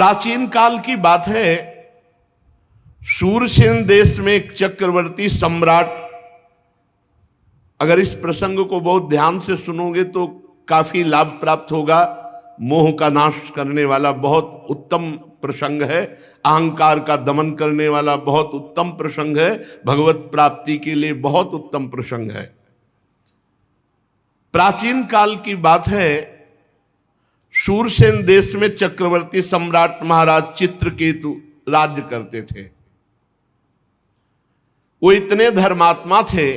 प्राचीन काल की बात है, शूरसेन देश में एक चक्रवर्ती सम्राट, अगर इस प्रसंग को बहुत ध्यान से सुनोगे तो काफी लाभ प्राप्त होगा। मोह का नाश करने वाला बहुत उत्तम प्रसंग है, अहंकार का दमन करने वाला बहुत उत्तम प्रसंग है, भगवत प्राप्ति के लिए बहुत उत्तम प्रसंग है। प्राचीन काल की बात है, शूरसेन देश में चक्रवर्ती सम्राट महाराज चित्रकेतु राज्य करते थे। वो इतने धर्मात्मा थे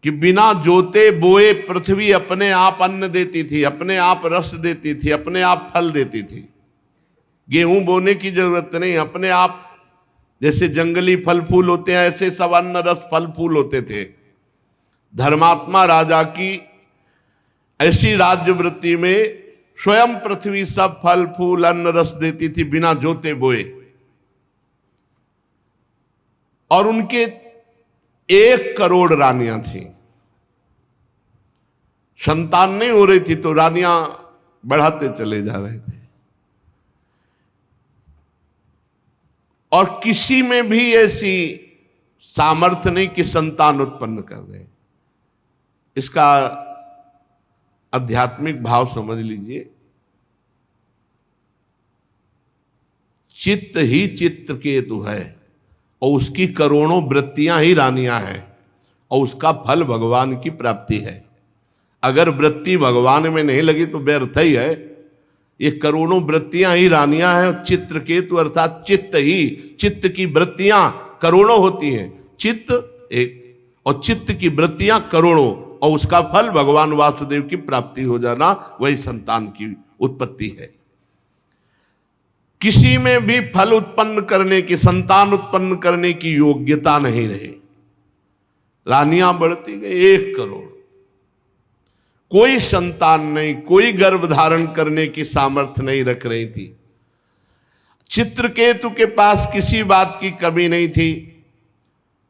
कि बिना जोते बोए पृथ्वी अपने आप अन्न देती थी, अपने आप रस देती थी, अपने आप फल देती थी। गेहूं बोने की जरूरत नहीं, अपने आप जैसे जंगली फल फूल होते हैं ऐसे सब अन्न रस फल फूल होते थे। धर्मात्मा राजा की ऐसी राज्य वृत्ति में स्वयं पृथ्वी सब फल फूल अन्न रस देती थी बिना जोते बोए। और उनके 1 करोड़ रानियां थीं। संतान नहीं हो रही थी तो रानियां बढ़ाते चले जा रहे थे, और किसी में भी ऐसी सामर्थ्य नहीं कि संतान उत्पन्न कर दे। इसका आध्यात्मिक भाव समझ लीजिए। चित्त ही चित्रकेतु है और उसकी करोड़ों वृत्तियां ही रानियां हैं, और उसका फल भगवान की प्राप्ति है। अगर वृत्ति भगवान में नहीं लगी तो व्यर्थ ही है। ये करोड़ों वृत्तियां ही रानियां हैं, और चित्रकेतु अर्थात चित्त ही, चित्त की वृत्तियां करोड़ों होती हैं, चित्त एक और चित्त की वृत्तियां करोड़ों, और उसका फल भगवान वासुदेव की प्राप्ति हो जाना, वही संतान की उत्पत्ति है। किसी में भी फल उत्पन्न करने की, संतान उत्पन्न करने की योग्यता नहीं रही। रानियां बढ़ती गई 1 करोड़, कोई संतान नहीं, कोई गर्भ धारण करने की सामर्थ्य नहीं रख रही थी। चित्रकेतु के पास किसी बात की कमी नहीं थी।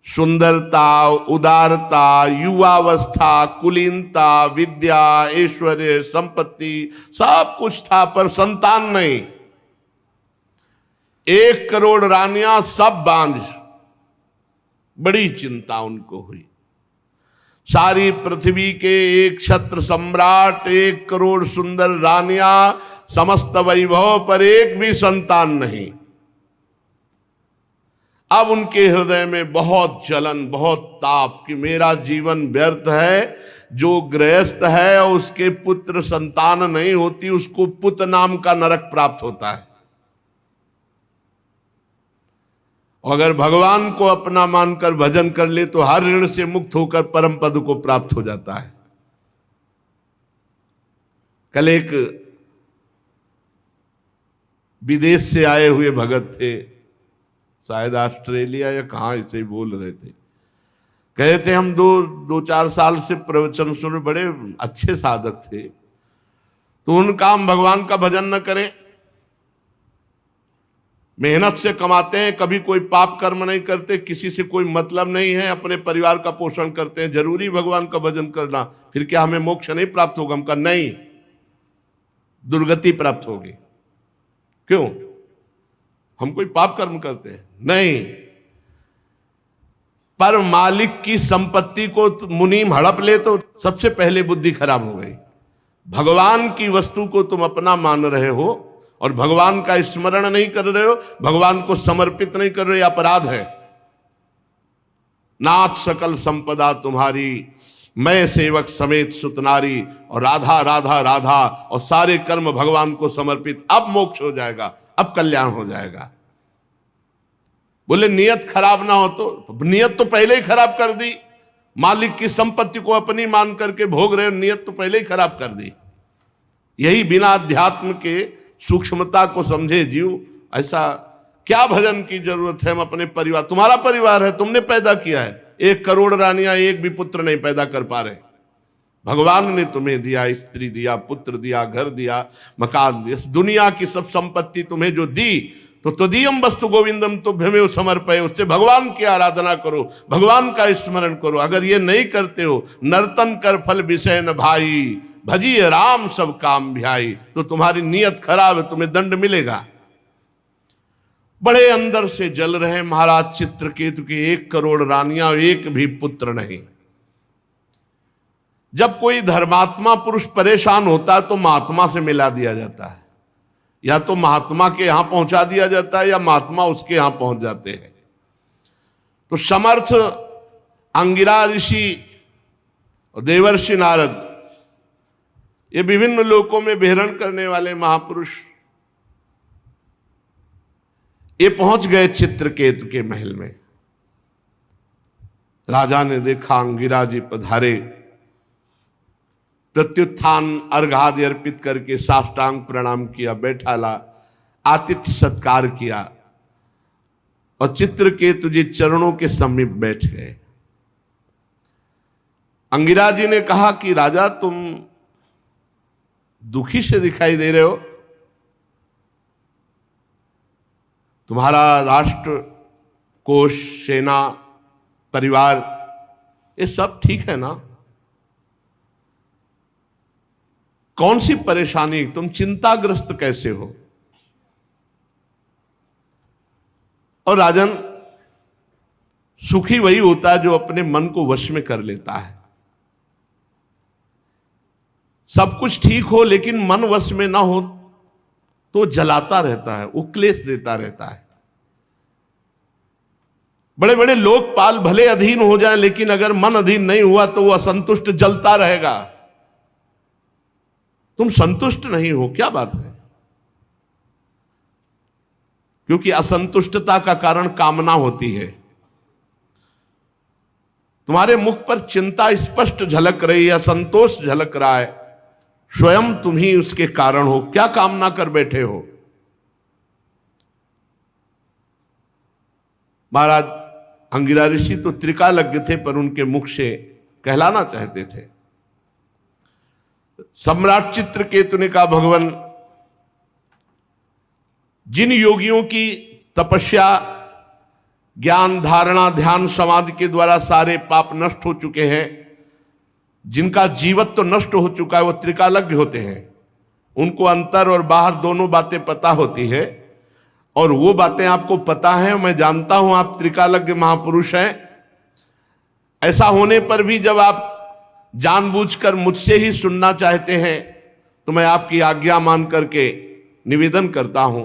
सुंदरता, उदारता, युवावस्था, कुलीनता, विद्या, ऐश्वर्य, संपत्ति सब कुछ था, पर संतान नहीं। 1 करोड़ रानियां सब बांझ। बड़ी चिंता उनको हुई। सारी पृथ्वी के 1 क्षत्र सम्राट, 1 करोड़ सुंदर रानियां, समस्त वैभव पर एक भी संतान नहीं। अब उनके हृदय में बहुत जलन, बहुत ताप कि मेरा जीवन व्यर्थ है। जो गृहस्थ है और उसके पुत्र संतान नहीं होती, उसको पुत नाम का नरक प्राप्त होता है। अगर भगवान को अपना मानकर भजन कर ले तो हर ऋण से मुक्त होकर परम पद को प्राप्त हो जाता है। कल एक विदेश से आए हुए भगत थे, शायद ऑस्ट्रेलिया या कहां, ऐसे ही बोल रहे थे। कहे थे हम 2-4 साल से प्रवचन सुन, बड़े अच्छे साधक थे, तो उनका हम भगवान का भजन न करें। मेहनत से कमाते हैं, कभी कोई पाप कर्म नहीं करते, किसी से कोई मतलब नहीं है, अपने परिवार का पोषण करते हैं, जरूरी भगवान का भजन करना, फिर क्या हमें मोक्ष नहीं प्राप्त होगा? हम कहा नहीं, दुर्गति प्राप्त होगी। क्यों? हम कोई पाप कर्म करते हैं? नहीं। पर मालिक की संपत्ति को मुनीम हड़प ले तो सबसे पहले बुद्धि खराब हो गई। भगवान की वस्तु को तुम अपना मान रहे हो और भगवान का स्मरण नहीं कर रहे हो, भगवान को समर्पित नहीं कर रहे, अपराध है। नाथ सकल संपदा तुम्हारी, मैं सेवक समेत सुतनारी, और राधा राधा राधा, और सारे कर्म भगवान को समर्पित। अब मोक्ष हो जाएगा, अब कल्याण हो जाएगा। बोले नियत खराब ना हो तो? नियत तो पहले ही खराब कर दी। मालिक की संपत्ति को अपनी मान करके भोग रहे हो, नियत तो पहले ही खराब कर दी। यही बिना अध्यात्म के सूक्ष्मता को समझे जीव, ऐसा क्या भजन की जरूरत है? हम अपने परिवार, तुम्हारा परिवार है, तुमने पैदा किया है। 1 करोड़ रानियां एक भी पुत्र नहीं पैदा कर पा रहे। भगवान ने तुम्हें दिया, स्त्री दिया, पुत्र दिया, घर दिया, मकान दिया, दुनिया की सब संपत्ति तुम्हें जो दी, तो तदीयम वस्तु गोविंदम तुभ्यमेव समर्पये, उससे भगवान की आराधना करो, भगवान का स्मरण करो। अगर ये नहीं करते हो, नर्तन कर फल विषय न भाई, भजिए राम सब काम भियाई। तो तुम्हारी नीयत खराब है, तुम्हें दंड मिलेगा। बड़े अंदर से जल रहे महाराज चित्रकेतु के 1 करोड़ रानियां, एक भी पुत्र नहीं। जब कोई धर्मात्मा पुरुष परेशान होता है तो महात्मा से मिला दिया जाता है, या तो महात्मा के यहां पहुंचा दिया जाता है या महात्मा उसके यहां पहुंच जाते हैं। तो समर्थ अंगिरा ऋषि और देवर्षि नारद, ये विभिन्न लोकों में विहरण करने वाले महापुरुष, ये पहुंच गए चित्रकेतु के महल में। राजा ने देखा अंगिरा जी पधारे, प्रत्युत्थान अर्घादि अर्पित करके साष्टांग प्रणाम किया, बैठाला, आतिथ्य सत्कार किया और चित्रकेतु जी चरणों के समीप बैठ गए। अंगिरा जी ने कहा कि राजा तुम दुखी से दिखाई दे रहे हो, तुम्हारा राष्ट्र, कोष, सेना, परिवार, ये सब ठीक है ना? कौन सी परेशानी, तुम चिंताग्रस्त कैसे हो? और राजन, सुखी वही होता है जो अपने मन को वश में कर लेता है। सब कुछ ठीक हो लेकिन मन वश में ना हो तो जलाता रहता है, उक्लेश देता रहता है। बड़े बड़े लोकपाल भले अधीन हो जाएं, लेकिन अगर मन अधीन नहीं हुआ तो वो असंतुष्ट जलता रहेगा। तुम संतुष्ट नहीं हो, क्या बात है? क्योंकि असंतुष्टता का कारण कामना होती है। तुम्हारे मुख पर चिंता स्पष्ट झलक रही है, असंतोष झलक रहा है, स्वयं तुम ही उसके कारण हो। क्या कामना कर बैठे हो? महाराज अंगिरा ऋषि तो त्रिकालज्ञ थे, पर उनके मुख से कहलाना चाहते थे। सम्राट चित्रकेतु ने कहा, भगवान, जिन योगियों की तपस्या, ज्ञान, धारणा, ध्यान, समाधि के द्वारा सारे पाप नष्ट हो चुके हैं, जिनका जीवत्व नष्ट हो चुका है, वो त्रिकालज्ञ होते हैं। उनको अंतर और बाहर दोनों बातें पता होती है, और वो बातें आपको पता है। मैं जानता हूं आप त्रिकालज्ञ महापुरुष हैं। ऐसा होने पर भी जब आप जानबूझकर मुझसे ही सुनना चाहते हैं तो मैं आपकी आज्ञा मान करके निवेदन करता हूं।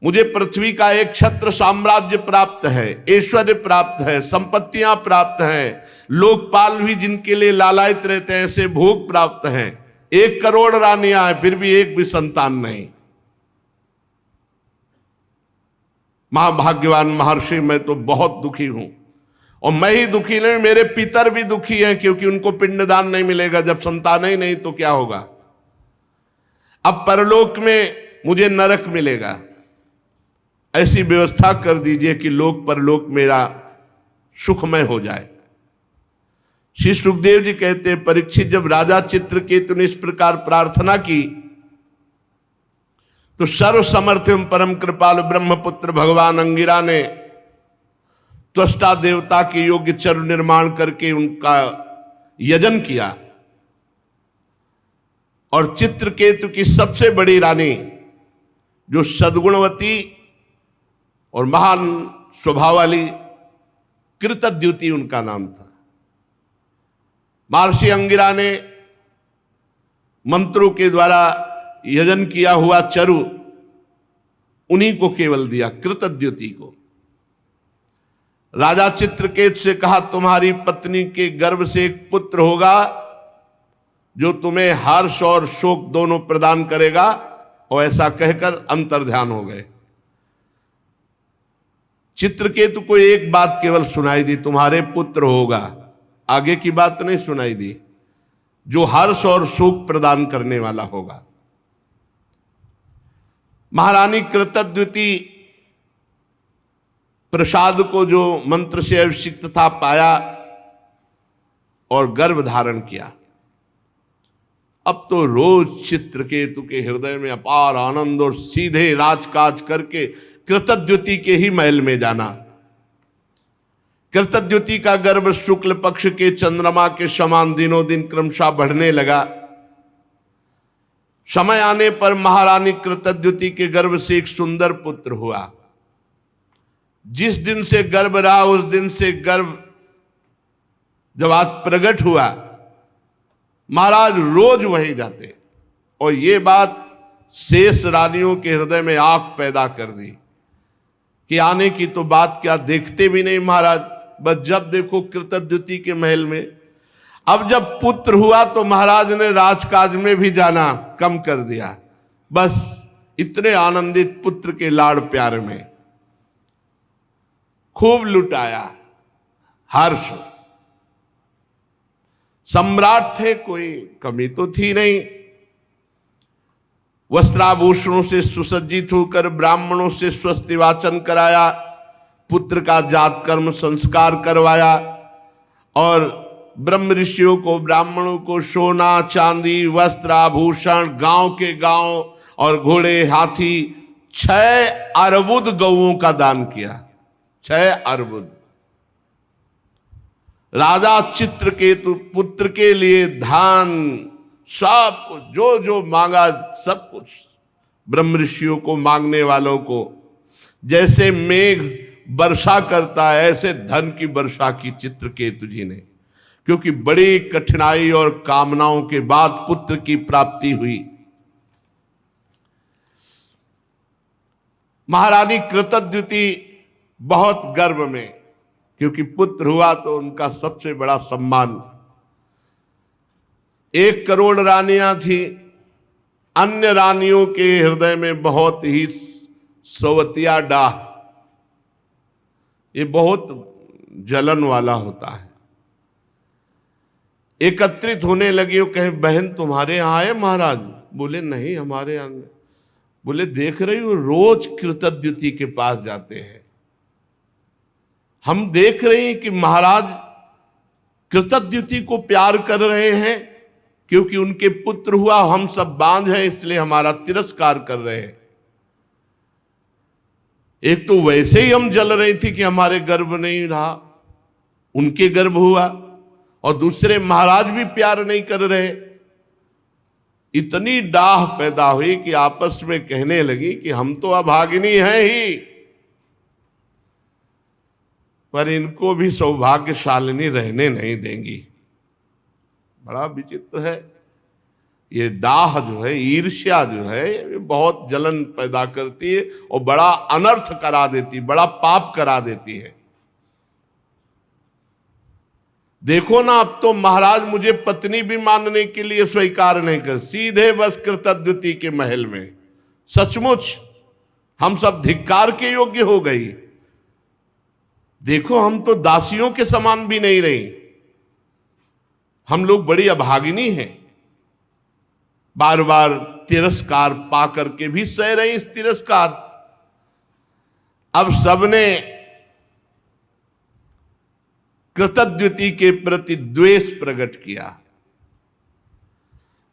मुझे पृथ्वी का एक छत्र साम्राज्य प्राप्त है, ऐश्वर्य प्राप्त है, संपत्तियां प्राप्त हैं, लोकपाल भी जिनके लिए लालायित रहते हैं ऐसे भोग प्राप्त हैं। 1 करोड़ रानियां हैं, फिर भी एक भी संतान नहीं। महाभाग्यवान महर्षि, मैं तो बहुत दुखी हूं, और मैं ही दुखी नहीं, मेरे पितर भी दुखी हैं, क्योंकि उनको पिंडदान नहीं मिलेगा। जब संतान ही नहीं तो क्या होगा? अब परलोक में मुझे नरक मिलेगा। ऐसी व्यवस्था कर दीजिए कि लोक परलोक मेरा सुखमय हो जाए। श्री सुखदेव जी कहते, परीक्षित, जब राजा चित्रकेतु ने इस प्रकार प्रार्थना की तो सर्व समर्थ एवं परम कृपालु ब्रह्मपुत्र भगवान अंगिरा ने त्वष्टा देवता के योग्य चरु निर्माण करके उनका यजन किया, और चित्रकेतु की सबसे बड़ी रानी, जो सद्गुणवती और महान स्वभाव वाली, कृतद्युति उनका नाम था। महर्षि अंगिरा ने मंत्रों के द्वारा यजन किया हुआ चरु उन्हीं को केवल दिया, कृतद्युति को। राजा चित्रकेतु से कहा, तुम्हारी पत्नी के गर्भ से एक पुत्र होगा जो तुम्हें हर्ष और शोक दोनों प्रदान करेगा। और ऐसा कहकर अंतर्ध्यान हो गए। चित्रकेतु को एक बात केवल सुनाई दी, तुम्हारे पुत्र होगा। आगे की बात नहीं सुनाई दी, जो हर्ष और सुख प्रदान करने वाला होगा। महारानी कृतद्युति प्रसाद को जो मंत्र से अभिषिक्त था पाया और गर्भ धारण किया। अब तो रोज चित्रकेतु के हृदय में अपार आनंद और सीधे राजकाज करके कृतद्युति के ही महल में जाना। कृतद्युति का गर्भ शुक्ल पक्ष के चंद्रमा के समान दिनों दिन क्रमशः बढ़ने लगा। समय आने पर महारानी कृतद्युति के गर्भ से एक सुंदर पुत्र हुआ। जिस दिन से गर्भ रहा उस दिन से गर्भ जब आज प्रकट हुआ, महाराज रोज वहीं जाते और ये बात शेष रानियों के हृदय में आग पैदा कर दी कि आने की तो बात क्या, देखते भी नहीं महाराज, बस जब देखो कृतद्युति के महल में। अब जब पुत्र हुआ तो महाराज ने राजकाज में भी जाना कम कर दिया, बस इतने आनंदित पुत्र के लाड़ प्यार में खूब लुटाया हर्ष। सम्राट थे, कोई कमी तो थी नहीं। वस्त्राभूषणों से सुसज्जित होकर ब्राह्मणों से स्वस्ति वाचन कराया, पुत्र का जात कर्म संस्कार करवाया और ब्रह्म ऋषियों को ब्राह्मणों को सोना चांदी वस्त्र आभूषण, गांव के गांव और घोड़े हाथी 6 अर्बुद गौओं का दान किया। 6 अर्बुद। राजा चित्रकेतु पुत्र के लिए धान सब कुछ, जो जो मांगा सब कुछ ब्रह्म ऋषियों को, मांगने वालों को। जैसे मेघ वर्षा करता है ऐसे धन की वर्षा की चित्रकेतु जी ने, क्योंकि बड़ी कठिनाई और कामनाओं के बाद पुत्र की प्राप्ति हुई। महारानी कृतद्युति बहुत गर्व में, क्योंकि पुत्र हुआ तो उनका सबसे बड़ा सम्मान। 1 करोड़ रानियां थी, अन्य रानियों के हृदय में बहुत ही सवतिया डाह, ये बहुत जलन वाला होता है। एकत्रित होने लगी और कहे बहन तुम्हारे यहां आए महाराज? बोले नहीं हमारे यहां। बोले देख रही हो रोज कृतद्युति के पास जाते हैं, हम देख रहे हैं कि महाराज कृतद्युति को प्यार कर रहे हैं क्योंकि उनके पुत्र हुआ, हम सब बांझ हैं इसलिए हमारा तिरस्कार कर रहे हैं। एक तो वैसे ही हम जल रही थी कि हमारे गर्भ नहीं रहा, उनके गर्भ हुआ, और दूसरे महाराज भी प्यार नहीं कर रहे। इतनी डाह पैदा हुई कि आपस में कहने लगी कि हम तो अभागिनी हैं ही, पर इनको भी सौभाग्यशालिनी रहने नहीं देंगी। बड़ा विचित्र है ये डाह जो है, ईर्ष्या जो है, ये बहुत जलन पैदा करती है और बड़ा अनर्थ करा देती, बड़ा पाप करा देती है। देखो ना, अब तो महाराज मुझे पत्नी भी मानने के लिए स्वीकार नहीं कर, सीधे बस कृतद्युति के महल में। सचमुच हम सब धिक्कार के योग्य हो गई। देखो हम तो दासियों के समान भी नहीं रही, हम लोग बड़ी अभागिनी हैं। बार बार तिरस्कार पा करके भी सह रही इस तिरस्कार। अब सबने कृतद्युति के प्रति द्वेष प्रकट किया,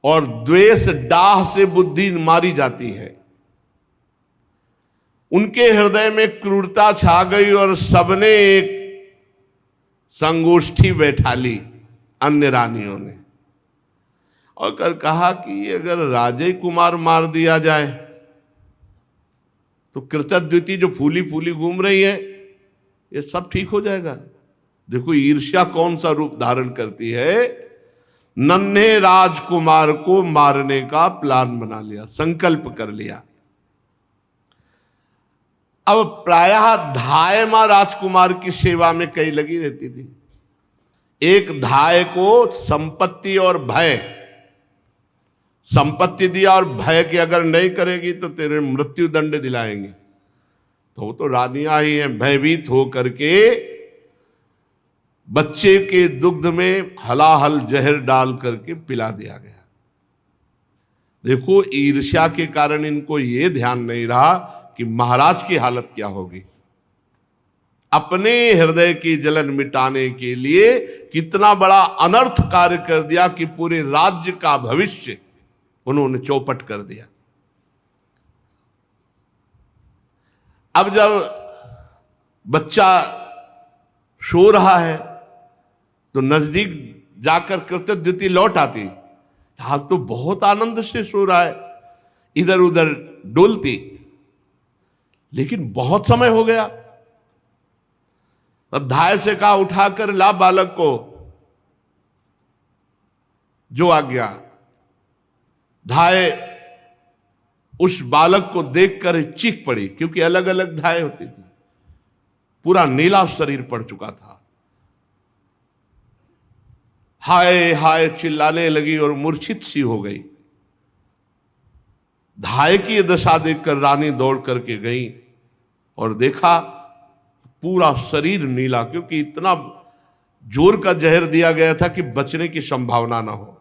और द्वेष डाह से बुद्धि मारी जाती है। उनके हृदय में क्रूरता छा गई और सबने एक संगोष्ठी बैठा ली अन्य रानियों ने, और कर कहा कि अगर राजे कुमार मार दिया जाए तो कृतद्युति जो फूली फूली घूम रही है ये सब ठीक हो जाएगा। देखो ईर्ष्या कौन सा रूप धारण करती है। नन्हे राजकुमार को मारने का प्लान बना लिया, संकल्प कर लिया। अब प्रायः धाय मां राजकुमार की सेवा में कई लगी रहती थी। एक धाय को संपत्ति और भय, संपत्ति दिया और भय कि अगर नहीं करेगी तो तेरे मृत्यु दंड दिलाएंगे। तो वो तो रानियां ही हैं, भयभीत हो करके बच्चे के दुग्ध में हलाहल जहर डाल करके पिला दिया गया। देखो ईर्ष्या के कारण इनको ये ध्यान नहीं रहा कि महाराज की हालत क्या होगी। अपने हृदय की जलन मिटाने के लिए कितना बड़ा अनर्थ कार्य कर दिया कि पूरे राज्य का भविष्य उन्होंने चौपट कर दिया। अब जब बच्चा सो रहा है तो नजदीक जाकर कृतद्युति लौट आती, हाल तो बहुत आनंद से सो रहा है, इधर उधर डोलती, लेकिन बहुत समय हो गया। अब धाय से कहा उठाकर ला बालक को, जो आ गया। धाय उस बालक को देखकर चीख पड़ी, क्योंकि अलग अलग धाय होती थी। पूरा नीला शरीर पड़ चुका था। हाय हाय चिल्लाने लगी और मूर्छित सी हो गई। धाय की दशा देखकर रानी दौड़ करके गई और देखा पूरा शरीर नीला, क्योंकि इतना जोर का जहर दिया गया था कि बचने की संभावना ना हो।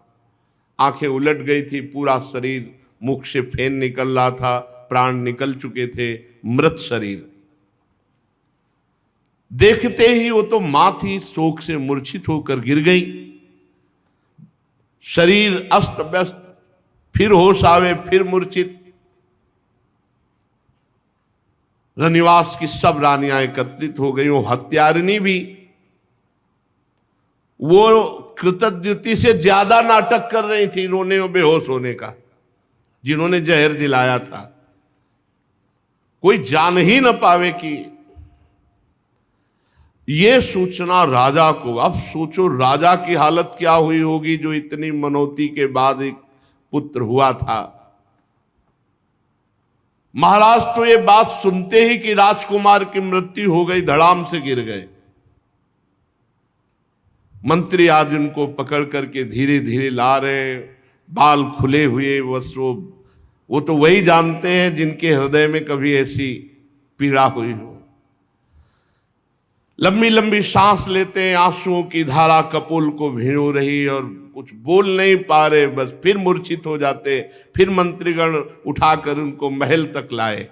आंखें उलट गई थी, पूरा शरीर, मुख से फेन निकल रहा था, प्राण निकल चुके थे, मृत शरीर। देखते ही वो तो मां थी, शोक से मूर्छित होकर गिर गई। शरीर अस्त व्यस्त, फिर होश आवे, फिर मूर्छित। रनिवास की सब रानियां एकत्रित हो गई। वो हत्यारिणी भी, वो कृतज्ञता से ज्यादा नाटक कर रही थी रोने और बेहोश होने का, जिन्होंने जहर दिलाया था। कोई जान ही न पावे कि ये सूचना राजा को। अब सोचो राजा की हालत क्या हुई होगी, जो इतनी मनौती के बाद एक पुत्र हुआ था। महाराज तो ये बात सुनते ही कि राजकुमार की मृत्यु हो गई, धड़ाम से गिर गए। मंत्री आज उनको पकड़ करके धीरे धीरे ला रहे, बाल खुले हुए, बस वो तो वही जानते हैं जिनके हृदय में कभी ऐसी पीड़ा हुई हो। लंबी लंबी सांस लेते हैं, आंसुओं की धारा कपोल को भिगो रही और कुछ बोल नहीं पा रहे, बस फिर मूर्छित हो जाते। फिर मंत्रीगण उठाकर उनको महल तक लाए।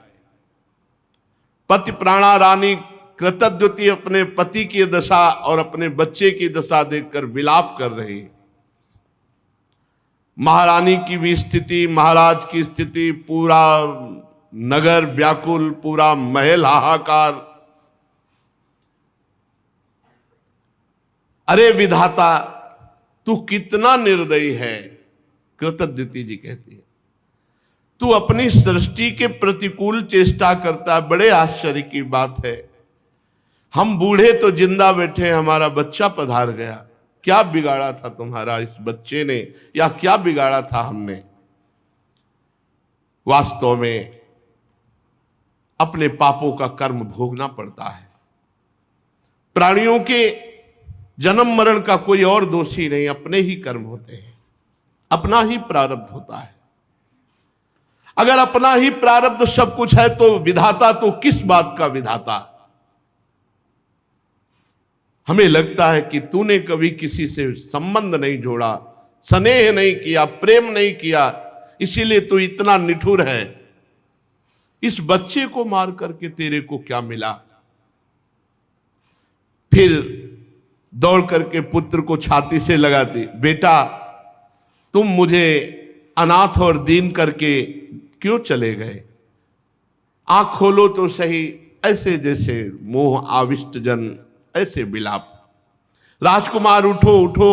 पति प्राणा रानी कृतज्ञती अपने पति की दशा और अपने बच्चे की दशा देखकर विलाप कर रही। महारानी की भी स्थिति, महाराज की स्थिति, पूरा नगर व्याकुल, पूरा महल हाहाकार। अरे विधाता, तू कितना निर्दयी है, कृतज्ञती जी कहती है। तू अपनी सृष्टि के प्रतिकूल चेष्टा करता है। बड़े आश्चर्य की बात है, हम बूढ़े तो जिंदा बैठे, हमारा बच्चा पधार गया। क्या बिगाड़ा था तुम्हारा इस बच्चे ने, या क्या बिगाड़ा था हमने? वास्तव में अपने पापों का कर्म भोगना पड़ता है। प्राणियों के जन्म मरण का कोई और दोषी नहीं, अपने ही कर्म होते हैं, अपना ही प्रारब्ध होता है। अगर अपना ही प्रारब्ध सब कुछ है तो विधाता तो किस बात का विधाता? हमें लगता है कि तूने कभी किसी से संबंध नहीं जोड़ा, स्नेह नहीं किया, प्रेम नहीं किया, इसीलिए तू इतना निठुर है। इस बच्चे को मार करके तेरे को क्या मिला? फिर दौड़ करके पुत्र को छाती से लगाती, बेटा तुम मुझे अनाथ और दीन करके क्यों चले गए? आंख खोलो तो सही, ऐसे जैसे मोह आविष्ट जन ऐसे विलाप। राजकुमार उठो उठो,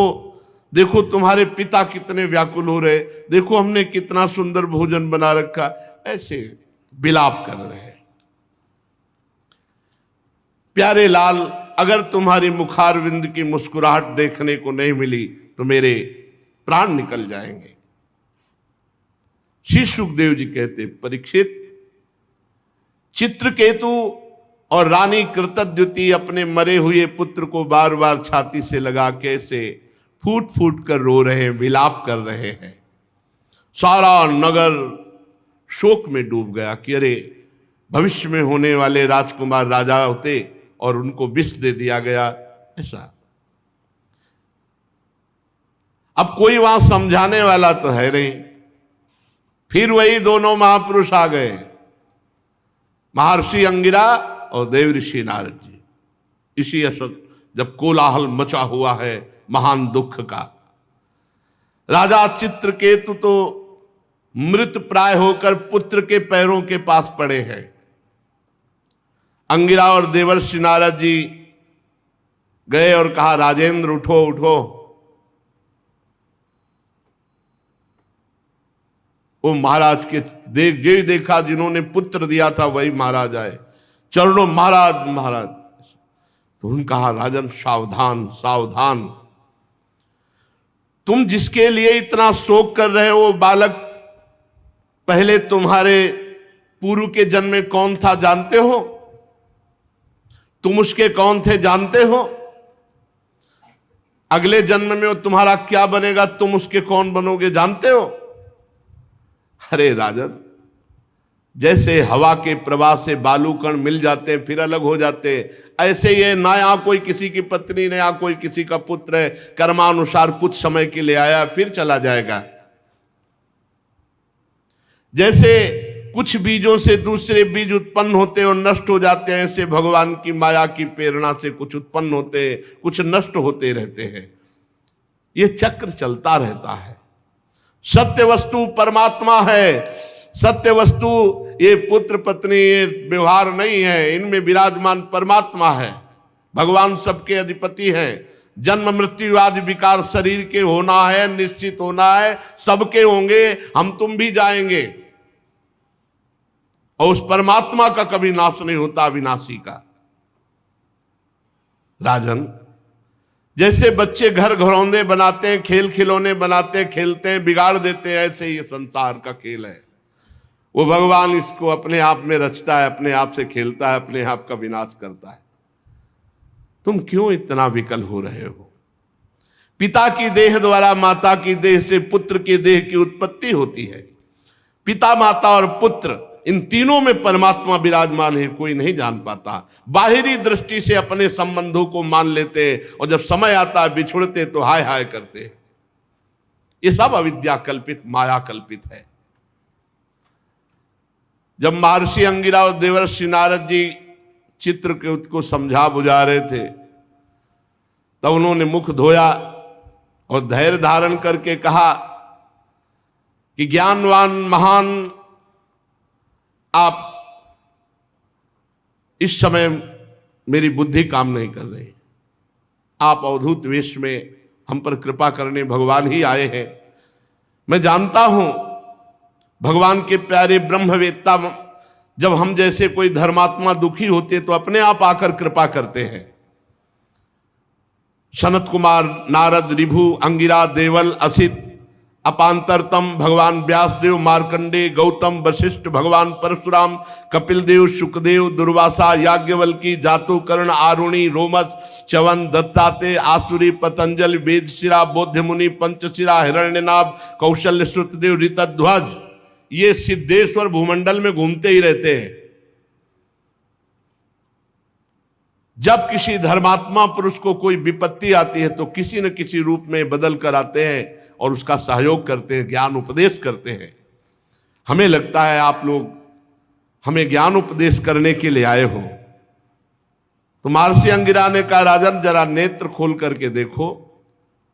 देखो तुम्हारे पिता कितने व्याकुल हो रहे, देखो हमने कितना सुंदर भोजन बना रखा, ऐसे विलाप कर रहे हैं। प्यारे लाल, अगर तुम्हारी मुखारविंद की मुस्कुराहट देखने को नहीं मिली तो मेरे प्राण निकल जाएंगे। श्री सुखदेव जी कहते, परीक्षित, चित्रकेतु और रानी कृतज्ञती अपने मरे हुए पुत्र को बार बार छाती से लगा के से फूट फूट कर रो रहे हैं, विलाप कर रहे हैं। सारा नगर शोक में डूब गया कि अरे भविष्य में होने वाले राजकुमार राजा होते और उनको विष दे दिया गया, ऐसा। अब कोई वहां समझाने वाला तो है नहीं। फिर वही दोनों महापुरुष आ गए, महर्षि अंगिरा और देव ऋषि नारद जी। इसी असर जब कोलाहल मचा हुआ है महान दुख का। राजा चित्रकेतु तो मृत प्राय होकर पुत्र के पैरों के पास पड़े हैं। अंगिरा और देवर्षि नारद जी गए और कहा, राजेंद्र उठो उठो। वो महाराज के जो देखा जिन्होंने पुत्र दिया था वही महाराज आए, चरणों महाराज महाराज। तो उन्होंने कहा राजन सावधान सावधान, तुम जिसके लिए इतना शोक कर रहे हो बालक पहले तुम्हारे पूर्व के जन्म में कौन था जानते हो? तुम उसके कौन थे जानते हो? अगले जन्म में वो तुम्हारा क्या बनेगा, तुम उसके कौन बनोगे जानते हो? अरे राजन, जैसे हवा के प्रवाह से बालू कण मिल जाते हैं फिर अलग हो जाते हैं, ऐसे ये ना यहाँ कोई किसी की पत्नी न यहाँ कोई किसी का पुत्र है, कर्मानुसार कुछ समय के लिए आया फिर चला जाएगा। जैसे कुछ बीजों से दूसरे बीज उत्पन्न होते और नष्ट हो जाते हैं, ऐसे भगवान की माया की प्रेरणा से कुछ उत्पन्न होते हैं, कुछ नष्ट होते रहते हैं। ये चक्र चलता रहता है। सत्य वस्तु परमात्मा है। सत्य वस्तु ये पुत्र पत्नी ये व्यवहार नहीं है, इनमें विराजमान परमात्मा है। भगवान सबके अधिपति हैं। जन्म मृत्यु आदि विकार शरीर के होना है, निश्चित होना है, सबके होंगे, हम तुम भी जाएंगे। और उस परमात्मा का कभी नाश नहीं होता, अविनाशी का। राजन, जैसे बच्चे घर घरौंदे बनाते हैं, खेल खिलौने बनाते हैं, खेलते हैं, बिगाड़ देते हैं, ऐसे ये संसार का खेल है। वो भगवान इसको अपने आप में रचता है, अपने आप से खेलता है, अपने आप का विनाश करता है। तुम क्यों इतना विकल हो रहे हो? पिता की देह द्वारा माता की देह से पुत्र की देह की उत्पत्ति होती है। पिता माता और पुत्र इन तीनों में परमात्मा विराजमान है, कोई नहीं जान पाता। बाहरी दृष्टि से अपने संबंधों को मान लेते और जब समय आता है बिछुड़ते तो हाय हाय करते। ये सब अविद्या कल्पित, माया कल्पित है। जब महर्षि अंगिरा और देवर्षि नारद जी चित्र के उसको समझा बुझा रहे थे तब उन्होंने मुख धोया और धैर्य धारण करके कहा कि ज्ञानवान महान, आप इस समय मेरी बुद्धि काम नहीं कर रही। आप अवधूत वेश में हम पर कृपा करने भगवान ही आए हैं। मैं जानता हूं भगवान के प्यारे ब्रह्मवेत्ता जब हम जैसे कोई धर्मात्मा दुखी होते तो अपने आप आकर कृपा करते हैं। सनत कुमार, नारद, ऋभु, अंगिरा, देवल, असित, अपांतरतम, भगवान व्यासदेव, मार्कंडे, गौतम, वशिष्ठ, भगवान परशुराम, कपिल देव, शुकदेव, दुर्वासा, याज्ञवल्की, जातुकर्ण, आरुणि, रोमस, च्यवन, दत्ताते, आसुरी, पतंजलि, वेदशिरा, बौद्धमुनि, पंचशिरा, हिरण्यनाभ, कौशल्य, श्रुतदेव, ऋतध्वज, ये सिद्धेश्वर भूमंडल में घूमते ही रहते हैं। जब किसी धर्मात्मा पुरुष को कोई विपत्ति आती है तो किसी न किसी रूप में बदल कर आते हैं और उसका सहयोग करते हैं, ज्ञान उपदेश करते हैं। हमें लगता है आप लोग हमें ज्ञान उपदेश करने के लिए आए हो। तो महर्षि अंगिरा ने कहा राजन जरा नेत्र खोल करके देखो,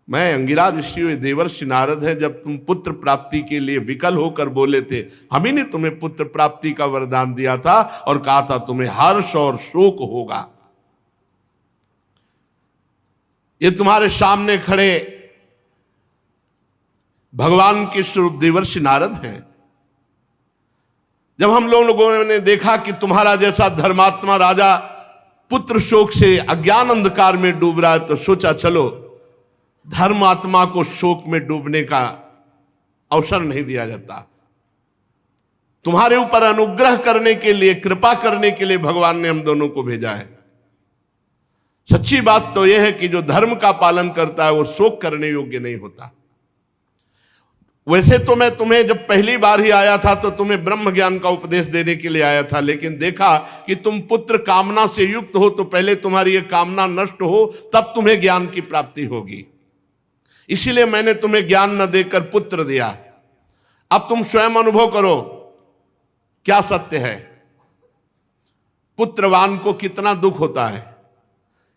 मैं अंगिरा ऋषि देवर्षि नारद है। जब तुम पुत्र प्राप्ति के लिए विकल होकर बोले थे, हम ही ने तुम्हें पुत्र प्राप्ति का वरदान दिया था और कहा था तुम्हें हर्ष और शोक होगा। ये तुम्हारे सामने खड़े भगवान के स्वरूप देवर्षि नारद हैं। जब हम लोगों ने देखा कि तुम्हारा जैसा धर्मात्मा राजा पुत्र शोक से अज्ञान अंधकार में डूब रहा है तो सोचा चलो धर्मात्मा को शोक में डूबने का अवसर नहीं दिया जाता। तुम्हारे ऊपर अनुग्रह करने के लिए, कृपा करने के लिए भगवान ने हम दोनों को भेजा है। सच्ची बात तो यह है कि जो धर्म का पालन करता है वो शोक करने योग्य नहीं होता। वैसे तो मैं तुम्हें जब पहली बार ही आया था तो तुम्हें ब्रह्म ज्ञान का उपदेश देने के लिए आया था, लेकिन देखा कि तुम पुत्र कामना से युक्त हो तो पहले तुम्हारी ये कामना नष्ट हो तब तुम्हें ज्ञान की प्राप्ति होगी। इसीलिए मैंने तुम्हें ज्ञान न देकर पुत्र दिया। अब तुम स्वयं अनुभव करो क्या सत्य है, पुत्रवान को कितना दुख होता है।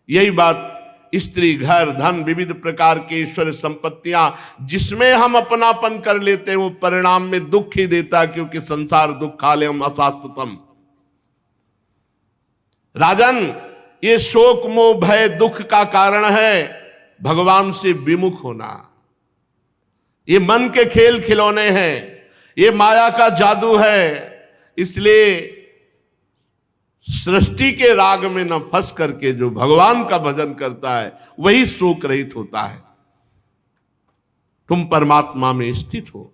यही बात स्त्री, घर, धन, विविध प्रकार के ईश्वर संपत्तियां जिसमें हम अपनापन कर लेते हैं वो परिणाम में दुख ही देता है, क्योंकि संसार दुखालयम अशाश्वतम। राजन, ये शोक मोह भय दुख का कारण है भगवान से विमुख होना। ये मन के खेल खिलौने हैं, ये माया का जादू है। इसलिए सृष्टि के राग में न फंस करके जो भगवान का भजन करता है वही शोक रहित होता है। तुम परमात्मा में स्थित हो।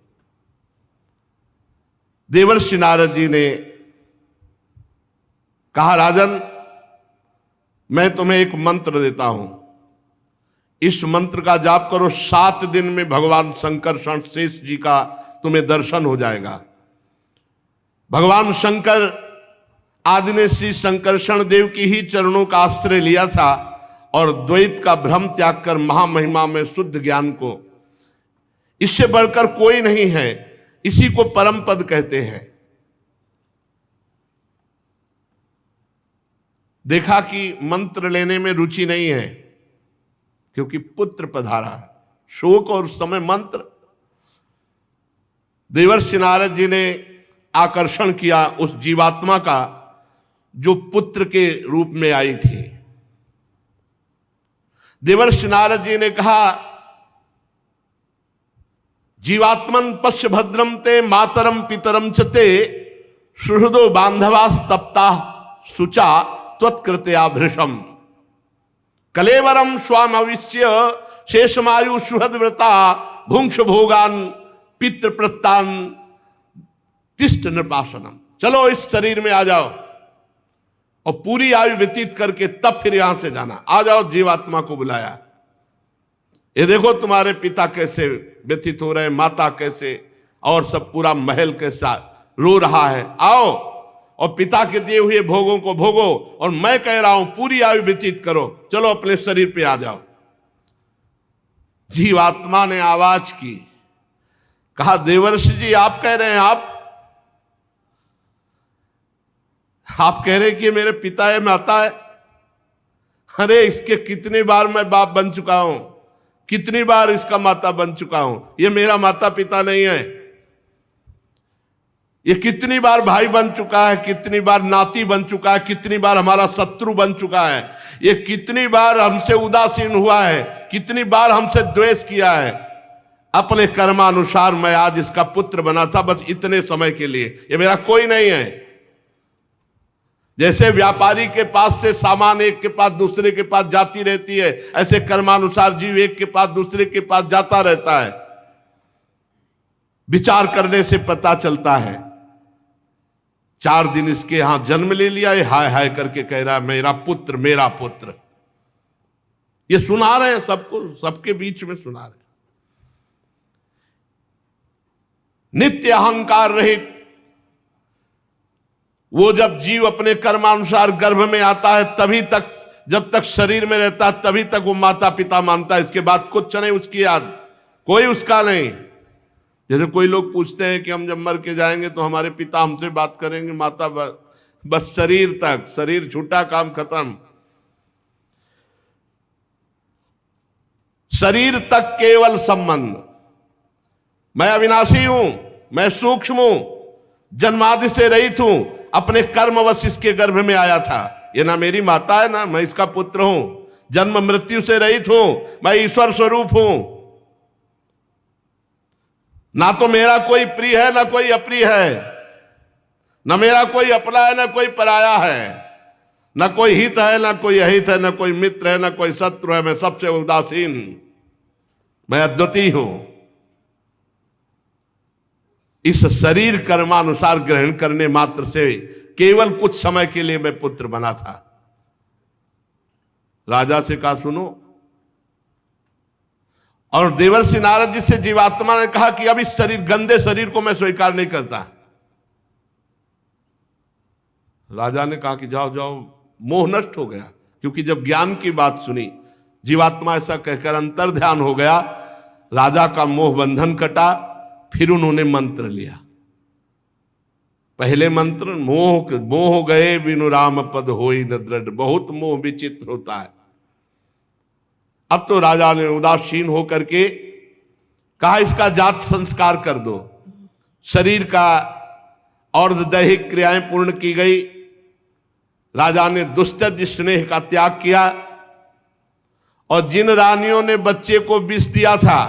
देवर्षि नारद जी ने कहा, राजन मैं तुम्हें एक मंत्र देता हूं, इस मंत्र का जाप करो, 7 दिन में भगवान शंकरषण शेष जी का तुम्हें दर्शन हो जाएगा। भगवान शंकर आदि ने श्री शंकरषण देव की ही चरणों का आश्रय लिया था और द्वैत का भ्रम त्याग कर महामहिमा में शुद्ध ज्ञान को, इससे बढ़कर कोई नहीं है, इसी को परम पद कहते हैं। देखा कि मंत्र लेने में रुचि नहीं है क्योंकि पुत्र पधारा है। शोक और समय मंत्र देवर्षि नारद जी ने आकर्षण किया उस जीवात्मा का जो पुत्र के रूप में आई थी। देवर्षि नारद जी ने कहा, जीवात्मन पश्य भद्रम ते मातरम पितरम चते सुहृदो बांधवास तप्ता सुचा त्वत्कृत्या भृशम कलेवरम स्वाम अविश्य शेषमायु सुहृद व्रता भुंक्ष भोगान पितृ प्रत्तान तिष्ठ नृपासनम। चलो इस शरीर में आ जाओ और पूरी आयु व्यतीत करके तब फिर यहां से जाना। आ जाओ, जीवात्मा को बुलाया। ये देखो तुम्हारे पिता कैसे व्यतीत हो रहे, माता कैसे, और सब पूरा महल कैसा रो रहा है। आओ और पिता के दिए हुए भोगों को भोगो, और मैं कह रहा हूं पूरी आयु व्यतीत करो। चलो अपने शरीर पे आ जाओ। जीवात्मा ने आवाज की, कहा, देवर्षि जी आप कह रहे हैं, आप कह रहे हैं कि मेरे पिता है, माता है। अरे इसके कितनी बार मैं बाप बन चुका हूं, कितनी बार इसका माता बन चुका हूं। ये मेरा माता पिता नहीं है। ये कितनी बार भाई बन चुका है, कितनी बार नाती बन चुका है, कितनी बार हमारा शत्रु बन चुका है। ये कितनी बार हमसे उदासीन हुआ है, कितनी बार हमसे द्वेष किया है। अपने कर्मानुसार मैं आज इसका पुत्र बना था, बस इतने समय के लिए। ये मेरा कोई नहीं है। जैसे व्यापारी के पास से सामान एक के पास दूसरे के पास जाती रहती है, ऐसे कर्मानुसार जीव एक के पास दूसरे के पास जाता रहता है। विचार करने से पता चलता है। 4 दिन इसके यहां जन्म ले लिया, ये हाय हाय करके कह रहा है मेरा पुत्र, मेरा पुत्र। ये सुना रहे हैं सबको, सबके बीच में सुना रहे हैं। नित्य अहंकार रहित वो जब जीव अपने कर्मानुसार गर्भ में आता है, तभी तक, जब तक शरीर में रहता है तभी तक वो माता पिता मानता है। इसके बाद कुछ नहीं उसकी याद, कोई उसका नहीं। जैसे कोई लोग पूछते हैं कि हम जब मर के जाएंगे तो हमारे पिता हमसे बात करेंगे, माता बस शरीर तक, शरीर छूटा काम खत्म। शरीर तक केवल संबंध। मैं अविनाशी हूं, मैं सूक्ष्म हूं, जन्मादि से रहित हूं, अपने कर्मवश इसके गर्भ में आया था। ये ना मेरी माता है ना मैं इसका पुत्र हूं। जन्म मृत्यु से रहित हूं, मैं ईश्वर स्वरूप हूं। ना तो मेरा कोई प्रिय है ना कोई अप्रिय है, ना मेरा कोई अपना है ना कोई पराया है, ना कोई हित है ना कोई अहित है, ना कोई मित्र है ना कोई शत्रु है। मैं सबसे उदासीन, मैं अद्वितीय हूं। इस शरीर कर्मानुसार ग्रहण करने मात्र से केवल कुछ समय के लिए मैं पुत्र बना था। राजा से कहा सुनो, और देवर्षि नारद जी से जीवात्मा ने कहा कि अब इस शरीर, गंदे शरीर को मैं स्वीकार नहीं करता। राजा ने कहा कि जाओ जाओ, मोह नष्ट हो गया। क्योंकि जब ज्ञान की बात सुनी, जीवात्मा ऐसा कहकर अंतर ध्यान हो गया, राजा का मोह बंधन कटा। फिर उन्होंने मंत्र लिया। पहले मंत्र, मोह गए बिनु राम पद होई न दृढ़। बहुत मोह विचित्र होता है। अब तो राजा ने उदासीन होकर के कहा इसका जात संस्कार कर दो। शरीर का और दैहिक क्रियाएं पूर्ण की गई। राजा ने दुस्त्यज स्नेह का त्याग किया, और जिन रानियों ने बच्चे को विष दिया था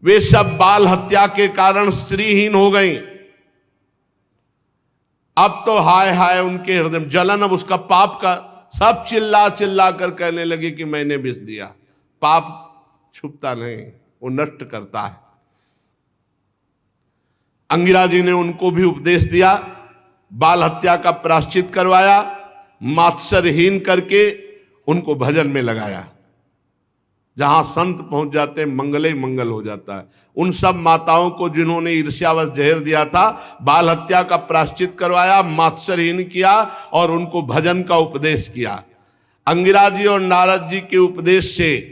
वे सब बाल हत्या के कारण श्रीहीन हो गई। अब तो हाय हाय उनके हृदय में जलन, अब उसका पाप का सब चिल्ला चिल्ला कर कहने लगे कि मैंने विष दिया। पाप छुपता नहीं, वो नष्ट करता है। अंगिरा जी ने उनको भी उपदेश दिया, बाल हत्या का प्रायश्चित करवाया, मात्सरहीन करके उनको भजन में लगाया। जहां संत पहुंच जाते हैं मंगल ही मंगल हो जाता है। उन सब माताओं को जिन्होंने ईर्ष्यावश जहर दिया था, बाल हत्या का प्रायश्चित करवाया, मात्सरहीन किया और उनको भजन का उपदेश किया। अंगिरा जी और नारद जी के उपदेश से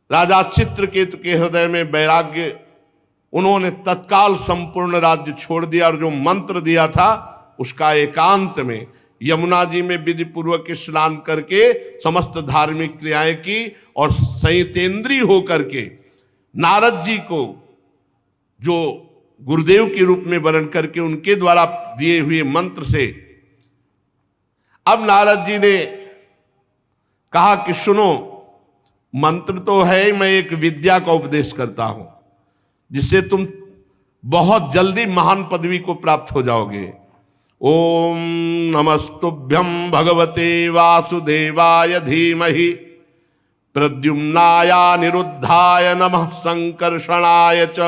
राजा चित्रकेतु के हृदय में वैराग्य, उन्होंने तत्काल संपूर्ण राज्य छोड़ दिया और जो मंत्र दिया था उसका एकांत में यमुना जी में विधि पूर्वक स्नान करके समस्त धार्मिक क्रियाएं की और संयतेंद्रीय होकर के नारद जी को जो गुरुदेव के रूप में वर्ण करके उनके द्वारा दिए हुए मंत्र से, अब नारद जी ने कहा कि सुनो, मंत्र तो है, मैं एक विद्या का उपदेश करता हूं जिससे तुम बहुत जल्दी महान पदवी को प्राप्त हो जाओगे। ओम नमस्तुभ्यं भगवते वासुदेवाय धीमहि प्रद्युम्नाय निरुद्धाय नमः संकर्षणाय च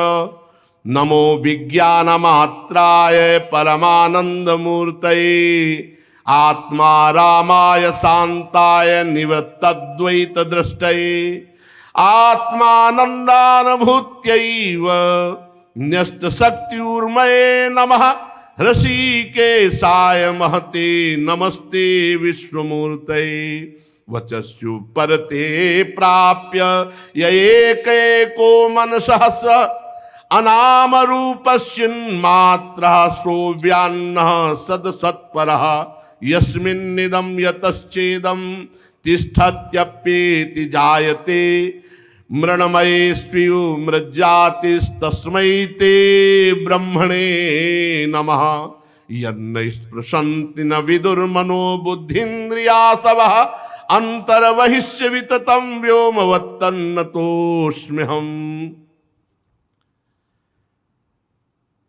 नमो विज्ञानमात्राय परमानंदमूर्तये आत्मा रामाय शांताय निवृत्तद्वैत दृष्टये आत्मानंदानुभूत्यैव न्यस्त शक्तिर्मये नमः ऋषिकेशाय महते नमस्ते विश्वमूर्तये वचस्यु परते प्राप्य यैकैको मनसः स अनाम रूपस्यन्मात्रः सोऽव्यान्नः सदसत्परः यस्मिन्निदं यतश्चेदं तिष्ठत्यप्येति जायते मृण्मयेष्वियो मृज्जातिस्तस्मै ते ब्रह्मणे नमः यन्न स्पृशन्ति न विदुर्मनो बुद्धीन्द्रियासवः अंतर्बहिष्य विततं व्योमवत्तन्नतोऽस्म्यहम्।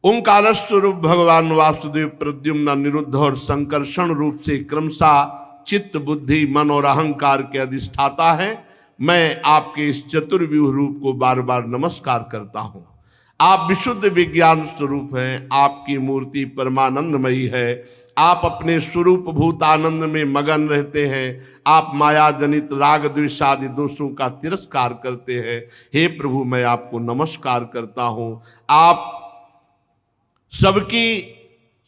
ओंकार स्वरूप भगवान वासुदेव प्रद्युम्न, निरुद्ध और संकर्षण रूप से क्रमशः चित्त, बुद्धि, मन और अहंकार के अधिष्ठाता है। मैं आपके इस चतुर्व्यूह रूप को बार बार नमस्कार करता हूं। आप विशुद्ध विज्ञान स्वरूप हैं, आपकी मूर्ति परमानंदमयी है, आप अपने स्वरूप भूत आनंद में मगन रहते हैं, आप माया जनित राग द्वेष आदि दोषों का तिरस्कार करते हैं। हे प्रभु, मैं आपको नमस्कार करता हूं। आप सबकी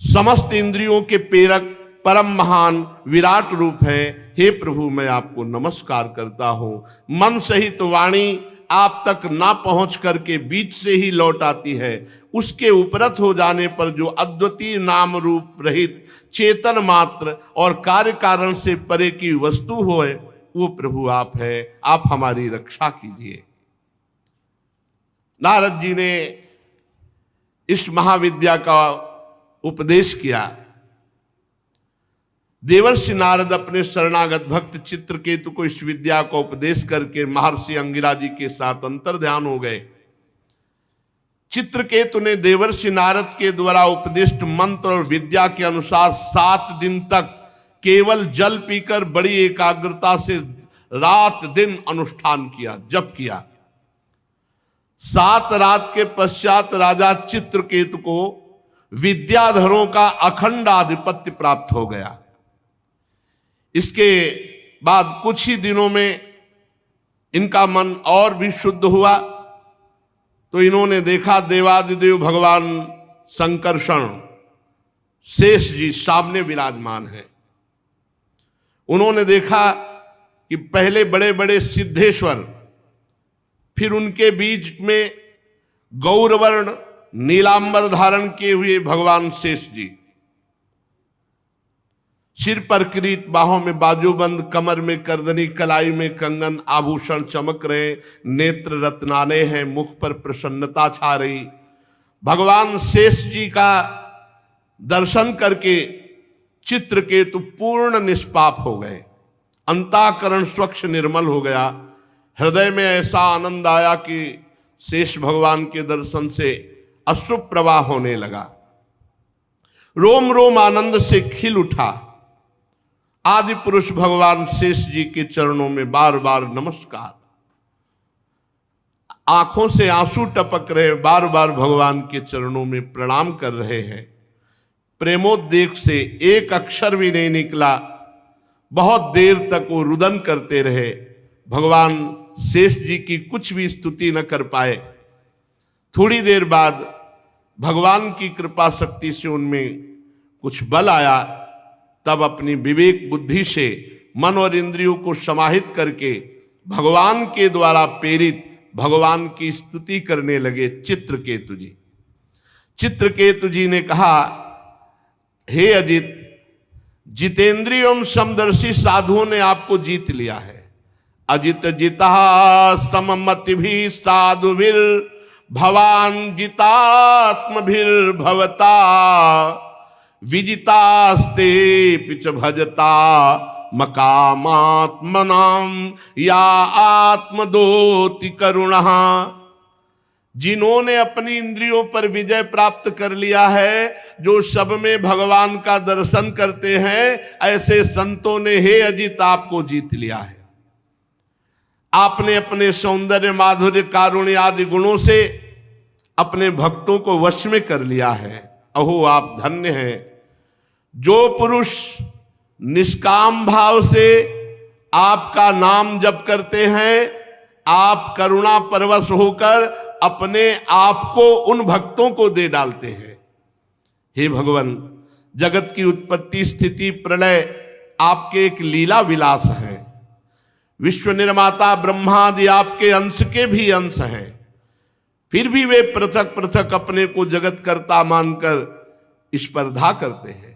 समस्त इंद्रियों के प्रेरक परम महान विराट रूप है। हे प्रभु, मैं आपको नमस्कार करता हूं। मन सहित वाणी आप तक ना पहुंच करके बीच से ही लौट आती है। उसके उपरत हो जाने पर जो अद्वितीय नाम रूप रहित चेतन मात्र और कार्य कारण से परे की वस्तु होए, वो प्रभु आप है। आप हमारी रक्षा कीजिए। नारद जी ने इस महाविद्या का उपदेश किया। देवर्षि नारद अपने शरणागत भक्त चित्रकेतु को इस विद्या का उपदेश करके महर्षि अंगिरा जी के साथ अंतर्ध्यान हो गए। चित्रकेतु ने देवर्षि नारद के द्वारा उपदिष्ट मंत्र और विद्या के अनुसार 7 दिन तक केवल जल पीकर बड़ी एकाग्रता से रात दिन अनुष्ठान किया, जप किया। 7 रात के पश्चात राजा चित्रकेतु को विद्याधरों का अखंड आधिपत्य प्राप्त हो गया। इसके बाद कुछ ही दिनों में इनका मन और भी शुद्ध हुआ, तो इन्होंने देखा देवादिदेव भगवान संकर्षण शेष जी सामने विराजमान है। उन्होंने देखा कि पहले बड़े बड़े सिद्धेश्वर, फिर उनके बीच में गौरवर्ण नीलांबर धारण किए हुए भगवान शेष जी, सिर पर किरीट, बाहों में बाजूबंद, कमर में करदनी, कलाई में कंगन, आभूषण चमक रहे, नेत्र रत्नाने हैं, मुख पर प्रसन्नता छा रही। भगवान शेष जी का दर्शन करके चित्रकेतु पूर्ण निष्पाप हो गए। अंतःकरण स्वच्छ निर्मल हो गया। हृदय में ऐसा आनंद आया कि शेष भगवान के दर्शन से अश्रु प्रवाह होने लगा। रोम रोम आनंद से खिल उठा। आदि पुरुष भगवान शेष जी के चरणों में बार बार नमस्कार। आंखों से आंसू टपक रहे, बार बार भगवान के चरणों में प्रणाम कर रहे हैं। प्रेमोद्वेग से एक अक्षर भी नहीं निकला। बहुत देर तक वो रुदन करते रहे। भगवान शेष जी की कुछ भी स्तुति न कर पाए। थोड़ी देर बाद भगवान की कृपा शक्ति से उनमें कुछ बल आया। तब अपनी विवेक बुद्धि से मन और इंद्रियों को समाहित करके भगवान के द्वारा प्रेरित भगवान की स्तुति करने लगे चित्रकेतु जी। चित्रकेतु जी ने कहा, हे अजित, जितेंद्रिय एवं समदर्शी साधुओं ने आपको जीत लिया है। अजित जिता सममति भी साधुभिर भवान जितात्मभिर भवता विजितास्ते पिच भजता मकामात्मनाम या आत्मदोति करुणः। जिन्होंने अपनी इंद्रियों पर विजय प्राप्त कर लिया है, जो सब में भगवान का दर्शन करते हैं, ऐसे संतों ने हे अजित आपको जीत लिया है। आपने अपने सौंदर्य माधुर्य कारुण्य आदि गुणों से अपने भक्तों को वश में कर लिया है। अहो आप धन्य हैं। जो पुरुष निष्काम भाव से आपका नाम जप करते हैं, आप करुणा परवश होकर अपने आप को उन भक्तों को दे डालते हैं। हे भगवान, जगत की उत्पत्ति स्थिति प्रलय आपके एक लीला विलास है। विश्व निर्माता ब्रह्मादि आपके अंश के भी अंश हैं। फिर भी वे पृथक पृथक अपने को जगत कर्ता मानकर स्पर्धा करते हैं।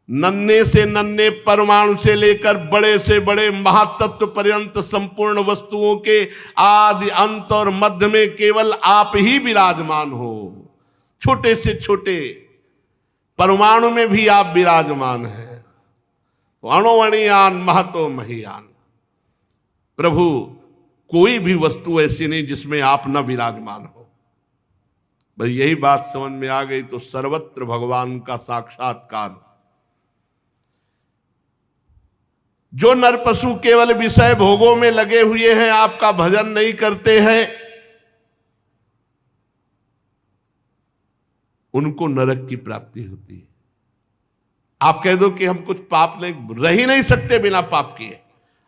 नन्हे से नन्हे परमाणु से लेकर बड़े से बड़े महातत्व पर्यंत संपूर्ण वस्तुओं के आदि अंत और मध्य में केवल आप ही विराजमान हो। छोटे से छोटे परमाणु में भी आप विराजमान हैं। अणुअणियान महतो महियान। प्रभु, कोई भी वस्तु ऐसी नहीं जिसमें आप न विराजमान हो। भाई यही बात समझ में आ गई तो सर्वत्र भगवान का साक्षात्कार। जो नर पशु केवल विषय भोगों में लगे हुए हैं, आपका भजन नहीं करते हैं, उनको नरक की प्राप्ति होती है। आप कह दो कि हम कुछ पाप नहीं, रह ही नहीं सकते बिना पाप किए।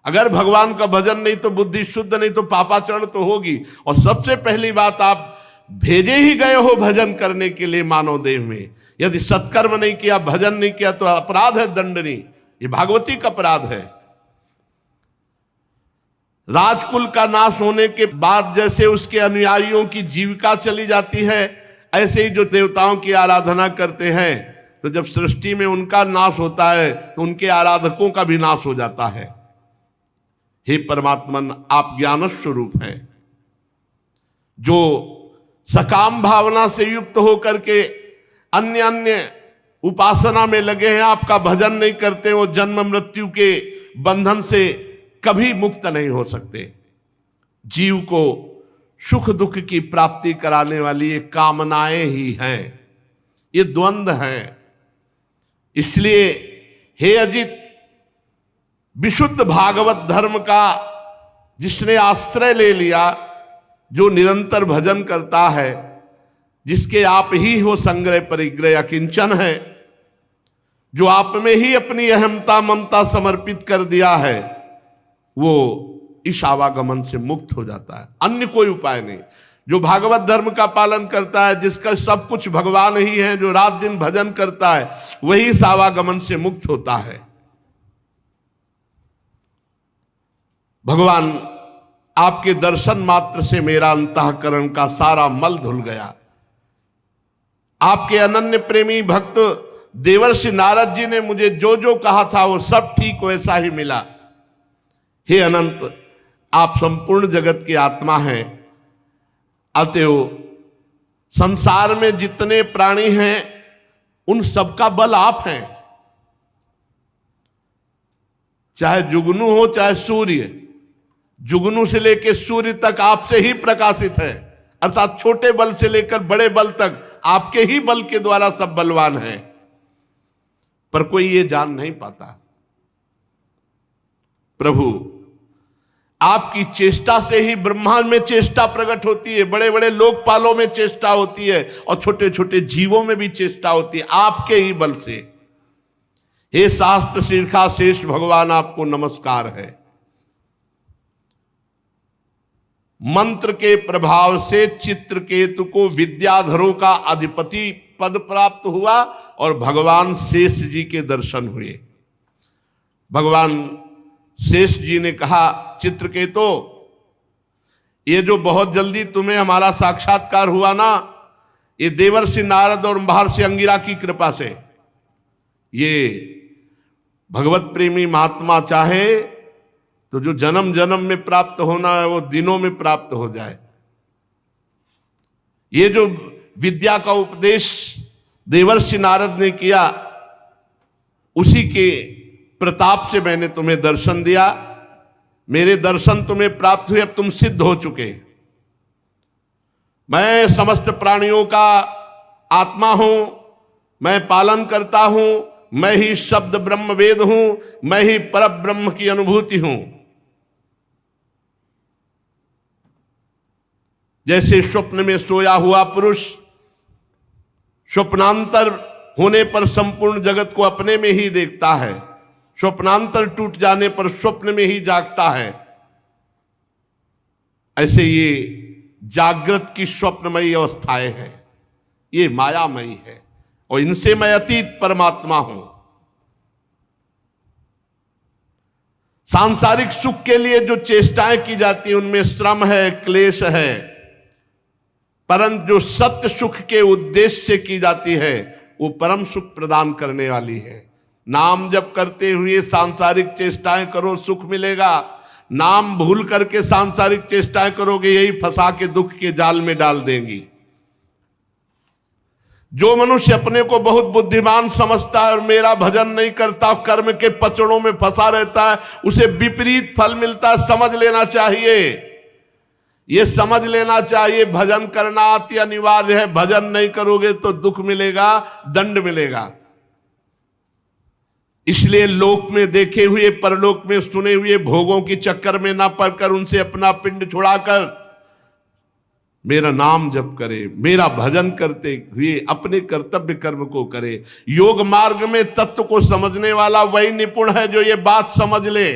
अगर भगवान का भजन नहीं तो बुद्धि शुद्ध नहीं तो पापाचरण तो होगी। और सबसे पहली बात, आप भेजे ही गए हो भजन करने के लिए मानव देह में। यदि सत्कर्म नहीं किया, भजन नहीं किया तो अपराध है दंडनीय। ये भागवती का अपराध है। राजकुल का नाश होने के बाद जैसे उसके अनुयायियों की जीविका चली जाती है, ऐसे ही जो देवताओं की आराधना करते हैं, तो जब सृष्टि में उनका नाश होता है तो उनके आराधकों का भी नाश हो जाता है। हे परमात्मन, आप ज्ञान स्वरूप हैं। जो सकाम भावना से युक्त होकर के अन्य अन्य उपासना में लगे हैं, आपका भजन नहीं करते, वो जन्म मृत्यु के बंधन से कभी मुक्त नहीं हो सकते। जीव को सुख दुख की प्राप्ति कराने वाली ये कामनाएं ही हैं, ये द्वंद्व हैं। इसलिए हे अजित, विशुद्ध भागवत धर्म का जिसने आश्रय ले लिया, जो निरंतर भजन करता है, जिसके आप ही हो संग्रह परिग्रह अकिंचन है, जो आप में ही अपनी अहमता ममता समर्पित कर दिया है, वो इस आवागमन से मुक्त हो जाता है। अन्य कोई उपाय नहीं। जो भागवत धर्म का पालन करता है, जिसका सब कुछ भगवान ही है, जो रात दिन भजन करता है, वही इस आवागमन से मुक्त होता है। भगवान, आपके दर्शन मात्र से मेरा अंतःकरण का सारा मल धुल गया। आपके अनन्य प्रेमी भक्त देवर्षि नारद जी ने मुझे जो जो कहा था वो सब ठीक वैसा ही मिला। हे अनंत, आप संपूर्ण जगत की आत्मा हैं। अतएव संसार में जितने प्राणी हैं उन सबका बल आप हैं। चाहे जुगनू हो चाहे सूर्य, जुगनू से लेकर सूर्य तक आपसे ही प्रकाशित है। अर्थात छोटे बल से लेकर बड़े बल तक आपके ही बल के द्वारा सब बलवान हैं, पर कोई ये जान नहीं पाता। प्रभु आपकी चेष्टा से ही ब्रह्मांड में चेष्टा प्रकट होती है, बड़े बड़े लोकपालों में चेष्टा होती है और छोटे छोटे जीवों में भी चेष्टा होती है, आपके ही बल से। हे शास्त्र शीर्षा शेष भगवान, आपको नमस्कार है। मंत्र के प्रभाव से चित्रकेतु को विद्याधरों का अधिपति पद प्राप्त हुआ और भगवान शेष जी के दर्शन हुए। भगवान शेष जी ने कहा, चित्रकेतु, ये जो बहुत जल्दी तुम्हें हमारा साक्षात्कार हुआ ना, ये देवर्षि नारद और महर्षि अंगिरा की कृपा से। ये भगवत प्रेमी महात्मा चाहे तो जो जन्म जन्म में प्राप्त होना है वो दिनों में प्राप्त हो जाए। ये जो विद्या का उपदेश देवर्षि नारद ने किया, उसी के प्रताप से मैंने तुम्हें दर्शन दिया। मेरे दर्शन तुम्हें प्राप्त हुए, अब तुम सिद्ध हो चुके। मैं समस्त प्राणियों का आत्मा हूं, मैं पालन करता हूं, मैं ही शब्द ब्रह्म वेद हूं, मैं ही पर ब्रह्म की अनुभूति हूं। जैसे स्वप्न में सोया हुआ पुरुष स्वप्नांतर होने पर संपूर्ण जगत को अपने में ही देखता है, स्वप्नांतर टूट जाने पर स्वप्न में ही जागता है, ऐसे ये जागृत की स्वप्नमयी अवस्थाएं हैं, ये मायामयी है और इनसे मैं अतीत परमात्मा हूं। सांसारिक सुख के लिए जो चेष्टाएं की जाती हैं उनमें श्रम है, क्लेश है, परंतु जो सत्य सुख के उद्देश्य से की जाती है वो परम सुख प्रदान करने वाली है। नाम जप करते हुए सांसारिक चेष्टाएं करो, सुख मिलेगा। नाम भूल करके सांसारिक चेष्टाएं करोगे, यही फंसा के दुख के जाल में डाल देंगी। जो मनुष्य अपने को बहुत बुद्धिमान समझता है और मेरा भजन नहीं करता, कर्म के पचड़ों में फंसा रहता है, उसे विपरीत फल मिलता है। समझ लेना चाहिए, ये समझ लेना चाहिए, भजन करना अति अनिवार्य है। भजन नहीं करोगे तो दुख मिलेगा, दंड मिलेगा। इसलिए लोक में देखे हुए, परलोक में सुने हुए भोगों की चक्कर में ना पड़कर उनसे अपना पिंड छुड़ाकर मेरा नाम जप करे, मेरा भजन करते हुए अपने कर्तव्य कर्म को करे। योग मार्ग में तत्व को समझने वाला वही निपुण है जो ये बात समझ ले,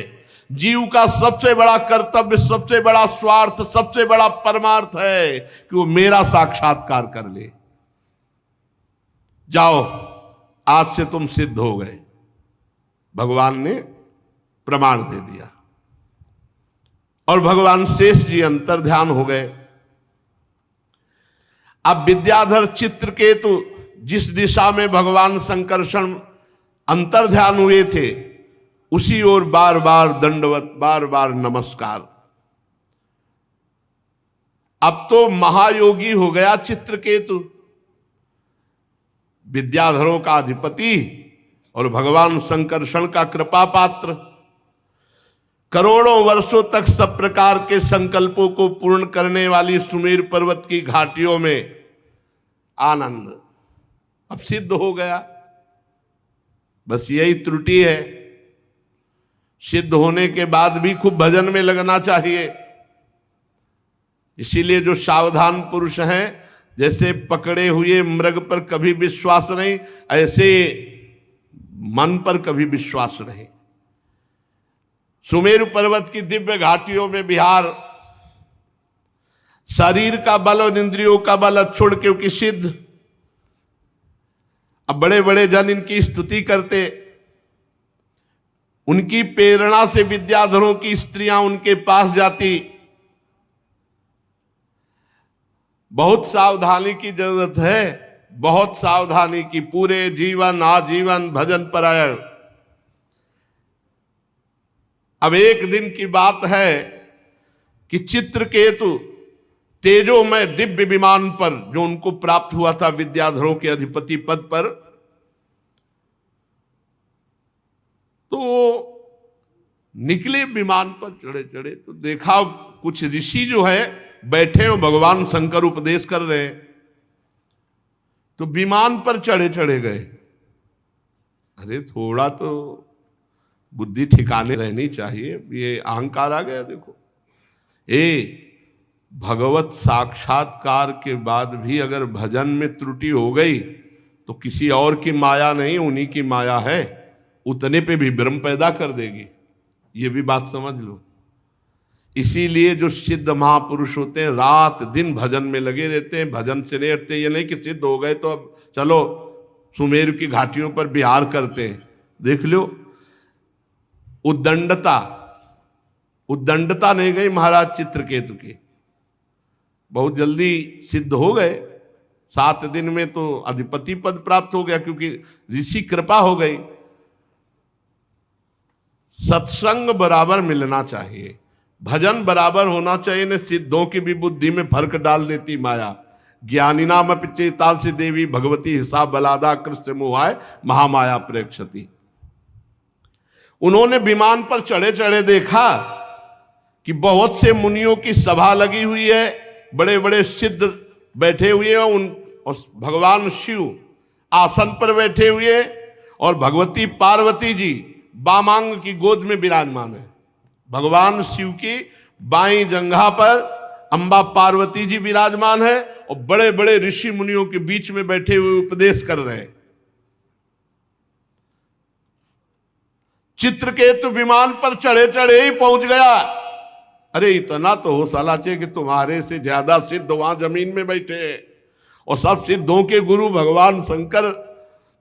जीव का सबसे बड़ा कर्तव्य, सबसे बड़ा स्वार्थ, सबसे बड़ा परमार्थ है कि वो मेरा साक्षात्कार कर ले। जाओ, आज से तुम सिद्ध हो गए। भगवान ने प्रमाण दे दिया और भगवान शेष जी अंतर ध्यान हो गए। अब विद्याधर चित्रकेतु जिस दिशा में भगवान संकर्षण अंतर ध्यान हुए थे, उसी ओर बार बार दंडवत, बार बार नमस्कार। अब तो महायोगी हो गया चित्रकेतु, विद्याधरों का अधिपति और भगवान संकर्षण का कृपा पात्र। करोड़ों वर्षों तक सब प्रकार के संकल्पों को पूर्ण करने वाली सुमेर पर्वत की घाटियों में आनंद अब सिद्ध हो गया। बस यही त्रुटि है, सिद्ध होने के बाद भी खूब भजन में लगना चाहिए। इसीलिए जो सावधान पुरुष हैं, जैसे पकड़े हुए मृग पर कभी विश्वास नहीं, ऐसे मन पर कभी विश्वास नहीं। सुमेरु पर्वत की दिव्य घाटियों में विहार, शरीर का बल और इंद्रियों का बल छोड़, क्योंकि सिद्ध। अब बड़े बड़े जन इनकी स्तुति करते, उनकी प्रेरणा से विद्याधरों की स्त्रियां उनके पास जाती। बहुत सावधानी की जरूरत है, बहुत सावधानी की। पूरे जीवन आजीवन भजन परायण। अब एक दिन की बात है कि चित्रकेतु तेजोमय दिव्य विमान पर, जो उनको प्राप्त हुआ था विद्याधरों के अधिपति पद पर, तो निकले विमान पर चढ़े चढ़े तो देखा कुछ ऋषि जो है बैठे हो, भगवान शंकर उपदेश कर रहे हैं, तो विमान पर चढ़े चढ़े गए। अरे थोड़ा तो बुद्धि ठिकाने रहनी चाहिए, ये अहंकार आ गया। देखो भगवत साक्षात्कार के बाद भी अगर भजन में त्रुटि हो गई तो किसी और की माया नहीं, उन्हीं की माया है, उतने पे भी भ्रम पैदा कर देगी। ये भी बात समझ लो। इसीलिए जो सिद्ध महापुरुष होते हैं रात दिन भजन में लगे रहते हैं, भजन से नहीं हटते। ये नहीं कि सिद्ध हो गए तो अब चलो सुमेर की घाटियों पर विहार करते हैं। देख लो उद्दंडता नहीं गई महाराज चित्रकेतु की, बहुत जल्दी सिद्ध हो गए। 7 दिन में तो अधिपति पद प्राप्त हो गया, क्योंकि ऋषि कृपा हो गई। सत्संग बराबर मिलना चाहिए, भजन बराबर होना चाहिए। न सिद्धों की भी बुद्धि में फर्क डाल देती माया। ज्ञानी नाम पिचेताल से देवी भगवती हिसाब बलादा कृष्ण मोहाय महामाया प्रेक्षति। उन्होंने विमान पर चढ़े चढ़े देखा कि बहुत से मुनियों की सभा लगी हुई है, बड़े बड़े सिद्ध बैठे हुए हैं, और भगवान शिव आसन पर बैठे हुए, और भगवती पार्वती जी बामांग की गोद में विराजमान है। भगवान शिव की बाईं जंघा पर अंबा पार्वती जी विराजमान है, और बड़े बड़े ऋषि मुनियों के बीच में बैठे हुए उपदेश कर रहे हैं। चित्रकेतु विमान पर चढ़े चढ़े ही पहुंच गया। अरे इतना तो हो साला चाहिए कि तुम्हारे से ज्यादा सिद्ध वहां जमीन में बैठे हैं, और सब सिद्धों के गुरु भगवान शंकर।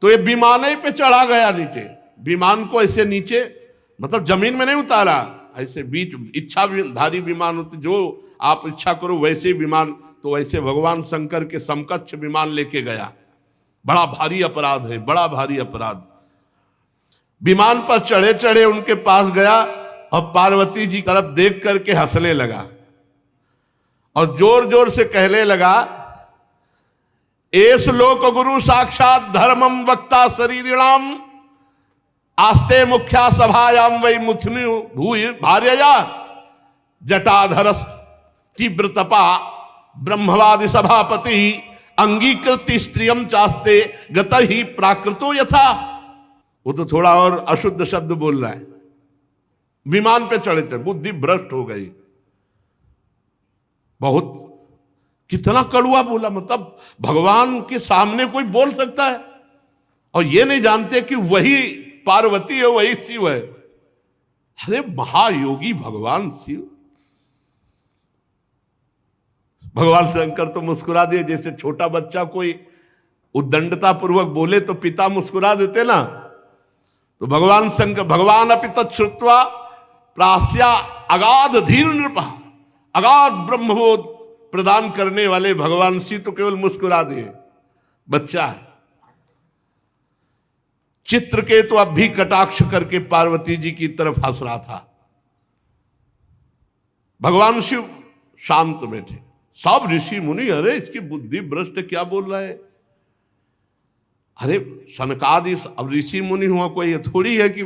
तो ये विमान ही पे चढ़ा गया नीचे। विमान को ऐसे नीचे मतलब जमीन में नहीं उतारा, ऐसे बीच इच्छाधारी विमान होते, जो आप इच्छा करो वैसे विमान। तो ऐसे भगवान शंकर के समकक्ष विमान लेके गया। बड़ा भारी अपराध है, बड़ा भारी अपराध। विमान पर चढ़े चढ़े उनके पास गया, और पार्वती जी तरफ देख करके हंसने लगा, और जोर जोर से कहने लगा, एस लोक गुरु साक्षात धर्मम वक्ता शरीरिणाम आस्ते मुख्या सभायाम वै मुथुनि भूय भार्यया जटाधर तीव्र तपा ब्रह्मवादि सभापति अंगीकृत स्त्रियम चास्ते गत ही प्राकृतो यथा। वो तो थोड़ा और अशुद्ध शब्द बोल रहा है। विमान पे चढ़े थे, बुद्धि भ्रष्ट हो गई। बहुत कितना कड़ुआ बोला, मतलब भगवान के सामने कोई बोल सकता है, और ये नहीं जानते कि वही पार्वती है, वही शिव है। अरे महायोगी भगवान शिव। भगवान शंकर तो मुस्कुरा दिए, जैसे छोटा बच्चा कोई उद्दंडता पूर्वक बोले तो पिता मुस्कुरा देते ना। तो भगवान शंकर, भगवान अपि तच्छ्रुत्वा प्रास्या अगाध धीर नृपा, अगाध ब्रह्मबोध प्रदान करने वाले भगवान शिव तो केवल मुस्कुरा दिए, बच्चा है। चित्रकेतु अब भी कटाक्ष करके पार्वती जी की तरफ हंस रहा था। भगवान शिव शांत बैठे। सब ऋषि मुनि, अरे इसकी बुद्धि भ्रष्ट, क्या बोल रहा है। अरे सनकादि अब ऋषि मुनि हुआ, कोई थोड़ी है कि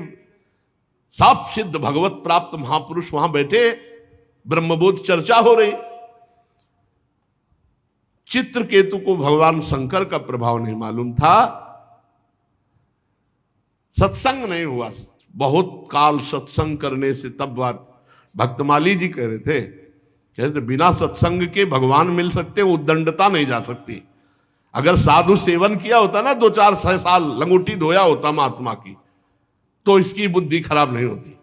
सब सिद्ध भगवत प्राप्त महापुरुष वहां बैठे, ब्रह्मबोध चर्चा हो रही। चित्रकेतु को भगवान शंकर का प्रभाव नहीं मालूम था, सत्संग नहीं हुआ। बहुत काल सत्संग करने से तब बात भक्तमाली जी कह रहे थे, बिना सत्संग के भगवान मिल सकते, उद्दंडता नहीं जा सकती। अगर साधु सेवन किया होता ना 2-4 साल, लंगोटी धोया होता महात्मा की, तो इसकी बुद्धि खराब नहीं होती।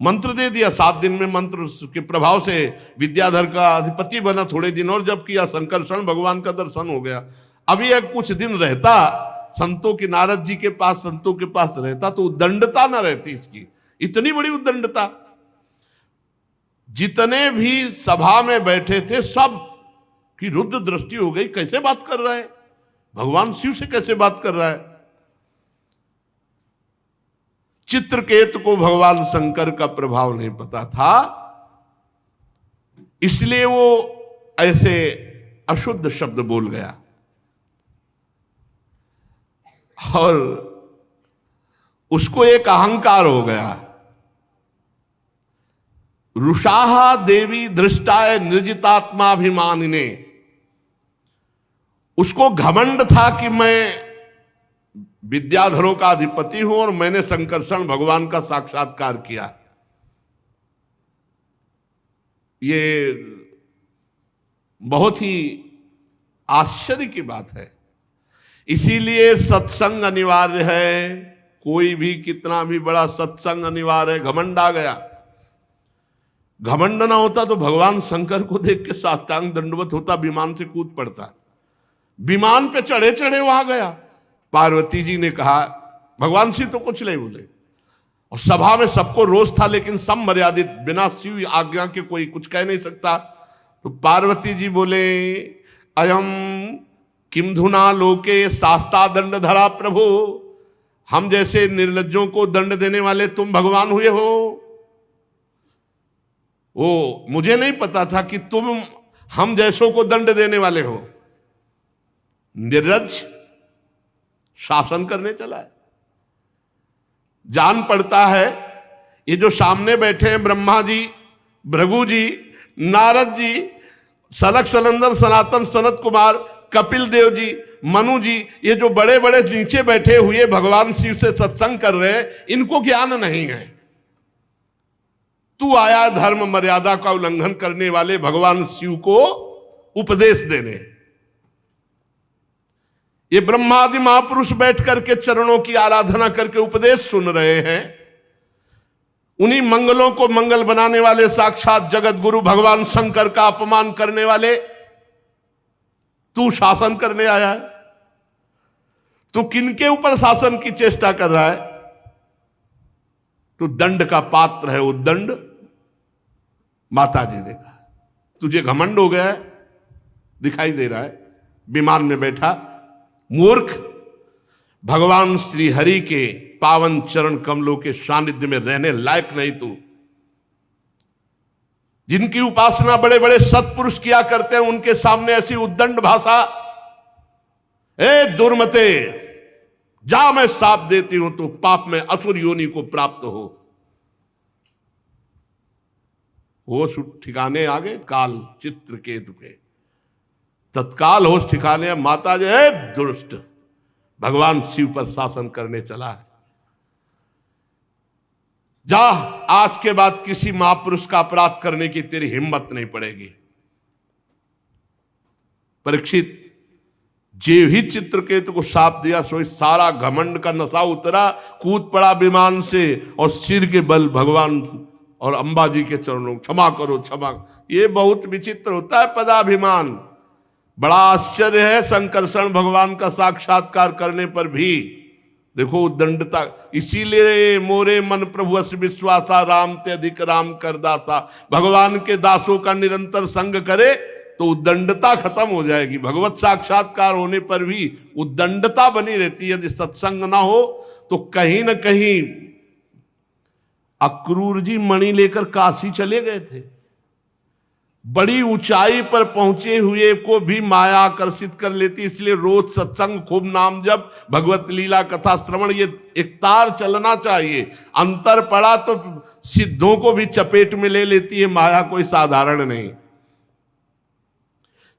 मंत्र दे दिया, 7 दिन में मंत्र के प्रभाव से विद्याधर का अधिपति बना। थोड़े दिन और जब किया, संकर्षण भगवान का दर्शन हो गया। अभी एक कुछ दिन रहता संतों के, नारद जी के पास, संतों के पास रहता, तो उद्दंडता ना रहती इसकी। इतनी बड़ी उद्दंडता। जितने भी सभा में बैठे थे सब की रुद्र दृष्टि हो गई। कैसे बात कर रहा है भगवान शिव से, कैसे बात कर रहा है। चित्रकेतु को भगवान शंकर का प्रभाव नहीं पता था, इसलिए वो ऐसे अशुद्ध शब्द बोल गया। और उसको एक अहंकार हो गया। रुषाहा देवी दृष्टाय निर्जितात्माभिमानिने, उसको घमंड था कि मैं विद्याधरों का अधिपति हूं और मैंने संकर्षण भगवान का साक्षात्कार किया। ये बहुत ही आश्चर्य की बात है। इसीलिए सत्संग अनिवार्य है। कोई भी कितना भी बड़ा सत्संग अनिवार्य है। घमंड आ गया, घमंड ना होता तो भगवान शंकर को देख के साष्टांग दंडवत होता, विमान से कूद पड़ता। विमान पे चढ़े चढ़े वहां गया। पार्वती जी ने कहा, भगवान शिव तो कुछ नहीं बोले और सभा में सबको रोष था, लेकिन सब मर्यादित, बिना शिव आज्ञा के कोई कुछ कह नहीं सकता। तो पार्वती जी बोले, अयम किम धुना लोके शास्ता दंड धरा प्रभु, हम जैसे निर्लज्जों को दंड देने वाले तुम भगवान हुए हो। वो मुझे नहीं पता था कि तुम हम जैसों को दंड देने वाले हो। निर्लज्ज शासन करने चला है। जान पड़ता है ये जो सामने बैठे हैं ब्रह्मा जी, भृगु जी, नारद जी, सनक सनंदन सनातन सनत कुमार, कपिल देव जी, मनु जी, ये जो बड़े बड़े नीचे बैठे हुए भगवान शिव से सत्संग कर रहे हैं, इनको ज्ञान नहीं है। तू आया धर्म मर्यादा का उल्लंघन करने वाले भगवान शिव को उपदेश देने। ये ब्रह्मादि महापुरुष बैठ करके चरणों की आराधना करके उपदेश सुन रहे हैं। उन्हीं मंगलों को मंगल बनाने वाले साक्षात जगत गुरु भगवान शंकर का अपमान करने वाले तू शासन करने आया है। तू किनके ऊपर शासन की चेष्टा कर रहा है? तू दंड का पात्र है। वो दंड माता जी ने कहा। तुझे घमंड हो गया है, दिखाई दे रहा है विमान में बैठा मूर्ख। भगवान श्री हरि के पावन चरण कमलों के सानिध्य में रहने लायक नहीं तू। जिनकी उपासना बड़े बड़े सत्पुरुष किया करते हैं, उनके सामने ऐसी उद्दंड भाषा। ए दुर्मते, जा, मैं साप देती हूं तो पाप में असुर योनि को प्राप्त हो। होश ठिकाने आ गए काल चित्रकेतु के, तत्काल होश ठिकाने। माता जी, दुष्ट, भगवान शिव पर शासन करने चला है। जा, आज के बाद किसी महापुरुष का अपराध करने की तेरी हिम्मत नहीं पड़ेगी। परीक्षित जे ही चित्रकेतु को शाप दिया, सो सारा घमंड का नशा उतरा, कूद पड़ा विमान से और सिर के बल भगवान और अंबा जी के चरणों, क्षमा करो क्षमा। ये बहुत विचित्र होता है पदाभिमान। बड़ा आश्चर्य है, संकर्षण भगवान का साक्षात्कार करने पर भी देखो उद्दंडता। इसीलिए मोरे मन प्रभु अस विश्वासा, राम ते अधिक राम कर दासा। भगवान के दासों का निरंतर संग करे तो उद्दंडता खत्म हो जाएगी। भगवत साक्षात्कार होने पर भी उद्दंडता बनी रहती है। यदि सत्संग ना हो तो कहीं ना कहीं अक्रूर जी मणि लेकर काशी चले गए थे। बड़ी ऊंचाई पर पहुंचे हुए को भी माया आकर्षित कर लेती, इसलिए रोज सत्संग, खूब नाम जप, भगवत लीला कथा श्रवण, ये एक तार चलना चाहिए। अंतर पड़ा तो सिद्धों को भी चपेट में ले लेती है माया, कोई साधारण नहीं।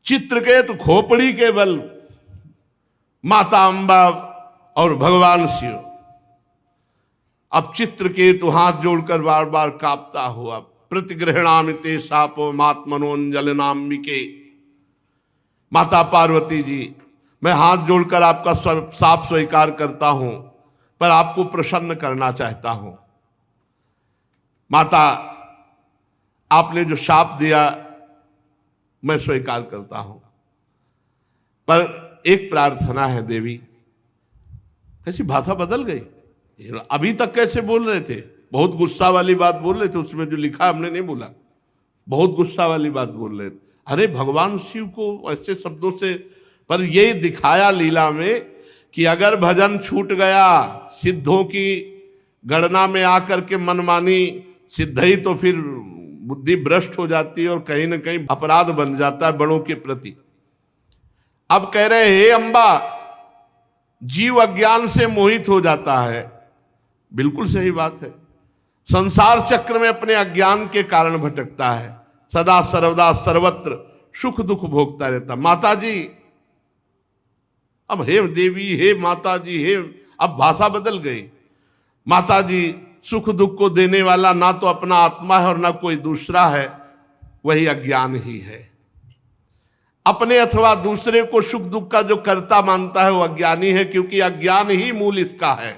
चित्रकेतु खोपड़ी के बल माता अंबा और भगवान शिव। अब चित्रकेतु हाथ जोड़कर बार बार कांपता हुआ, प्रतिग्रहणामि ते शापो मात्मनोंजलनाम्बिके। माता पार्वती जी, मैं हाथ जोड़कर आपका शाप स्वीकार करता हूं, पर आपको प्रसन्न करना चाहता हूं। माता, आपने जो शाप दिया मैं स्वीकार करता हूं, पर एक प्रार्थना है देवी। कैसी भाषा बदल गई। अभी तक कैसे बोल रहे थे, बहुत गुस्सा वाली बात बोल रहे थे, उसमें जो लिखा हमने नहीं बोला, बहुत गुस्सा वाली बात बोल रहे थे। अरे भगवान शिव को ऐसे शब्दों से, पर ये दिखाया लीला में कि अगर भजन छूट गया, सिद्धों की गणना में आकर के मनमानी सिद्ध ही, तो फिर बुद्धि भ्रष्ट हो जाती है और कहीं ना कहीं अपराध बन जाता है बड़ों के प्रति। अब कह रहे हे अंबा, जीव अज्ञान से मोहित हो जाता है। बिल्कुल सही बात है। संसार चक्र में अपने अज्ञान के कारण भटकता है, सदा सर्वदा सर्वत्र सुख दुख भोगता रहता। माता जी, अब हे देवी, हे माता जी, हे, अब भाषा बदल गई। माता जी, सुख दुख को देने वाला ना तो अपना आत्मा है और ना कोई दूसरा है, वही अज्ञान ही है। अपने अथवा दूसरे को सुख दुख का जो कर्ता मानता है वो अज्ञानी है, क्योंकि अज्ञान ही मूल इसका है।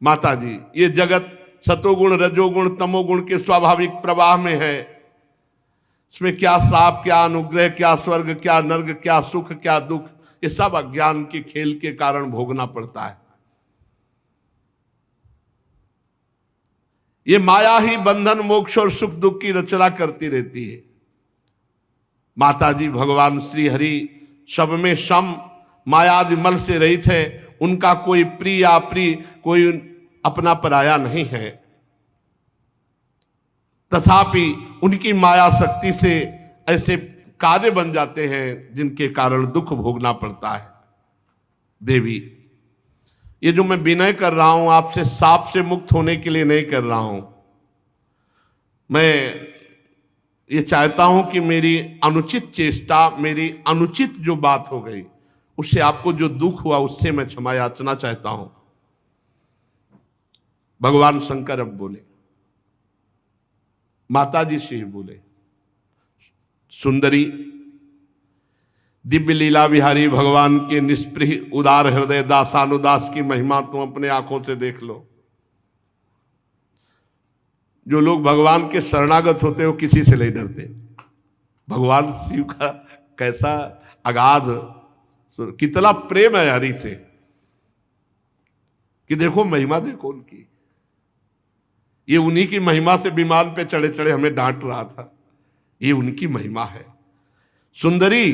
माता जी, ये जगत सतोगुण रजोगुण तमोगुण के स्वाभाविक प्रवाह में है। इसमें क्या श्राप, क्या अनुग्रह, क्या स्वर्ग, क्या नर्क, क्या सुख, क्या दुख, ये सब अज्ञान के खेल के कारण भोगना पड़ता है। ये माया ही बंधन मोक्ष और सुख दुख की रचना करती रहती है। माता जी भगवान श्री हरि सब में सम मायादि मल से रहित है। उनका कोई प्रिय अप्रिय, कोई अपना पराया नहीं है। तथापि उनकी माया शक्ति से ऐसे कार्य बन जाते हैं जिनके कारण दुख भोगना पड़ता है। देवी, ये जो मैं विनय कर रहा हूं आपसे, साप से मुक्त होने के लिए नहीं कर रहा हूं। मैं ये चाहता हूं कि मेरी अनुचित चेष्टा, मेरी अनुचित जो बात हो गई, उससे आपको जो दुख हुआ उससे मैं क्षमा याचना चाहता हूं। भगवान शंकर अब बोले, माता जी से ही बोले, सुंदरी, दिव्य लीला विहारी भगवान के निष्प्रिय उदार हृदय दासानुदास की महिमा तुम अपने आंखों से देख लो। जो लोग भगवान के शरणागत होते हैं वो किसी से नहीं डरते। भगवान शिव का कैसा अगाध, कितना प्रेम है हरि से, कि देखो महिमा देखो उनकी। ये उन्हीं की महिमा से विमान पे चढ़े चढ़े हमें डांट रहा था। ये उनकी महिमा है। सुंदरी,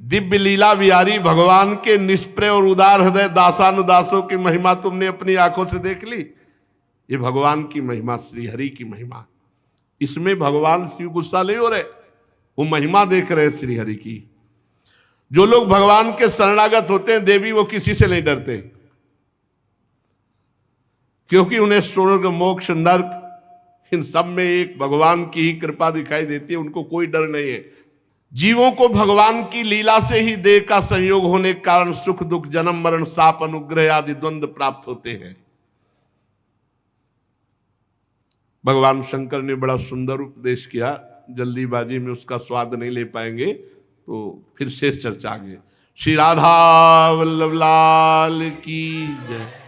दिव्य लीला विहारी भगवान के निष्प्रिय और उदार हृदय दासानुदासों की महिमा तुमने अपनी आंखों से देख ली। ये भगवान की महिमा, श्री हरि की महिमा। इसमें भगवान शिव गुस्सा नहीं हो रहे, वो महिमा देख रहे श्री हरि की। जो लोग भगवान के शरणागत होते हैं देवी, वो किसी से नहीं डरते, क्योंकि उन्हें स्वर्ग मोक्ष नरक इन सब में एक भगवान की ही कृपा दिखाई देती है। उनको कोई डर नहीं है। जीवों को भगवान की लीला से ही देह का संयोग होने के कारण सुख दुख, जन्म मरण, शाप, अनुग्रह आदि द्वंद्व प्राप्त होते हैं। भगवान शंकर ने बड़ा सुंदर उपदेश किया, जल्दीबाजी में उसका स्वाद नहीं ले पाएंगे, तो फिर शेष चर्चा आगे। श्री राधा वल्लभ लाल की जय।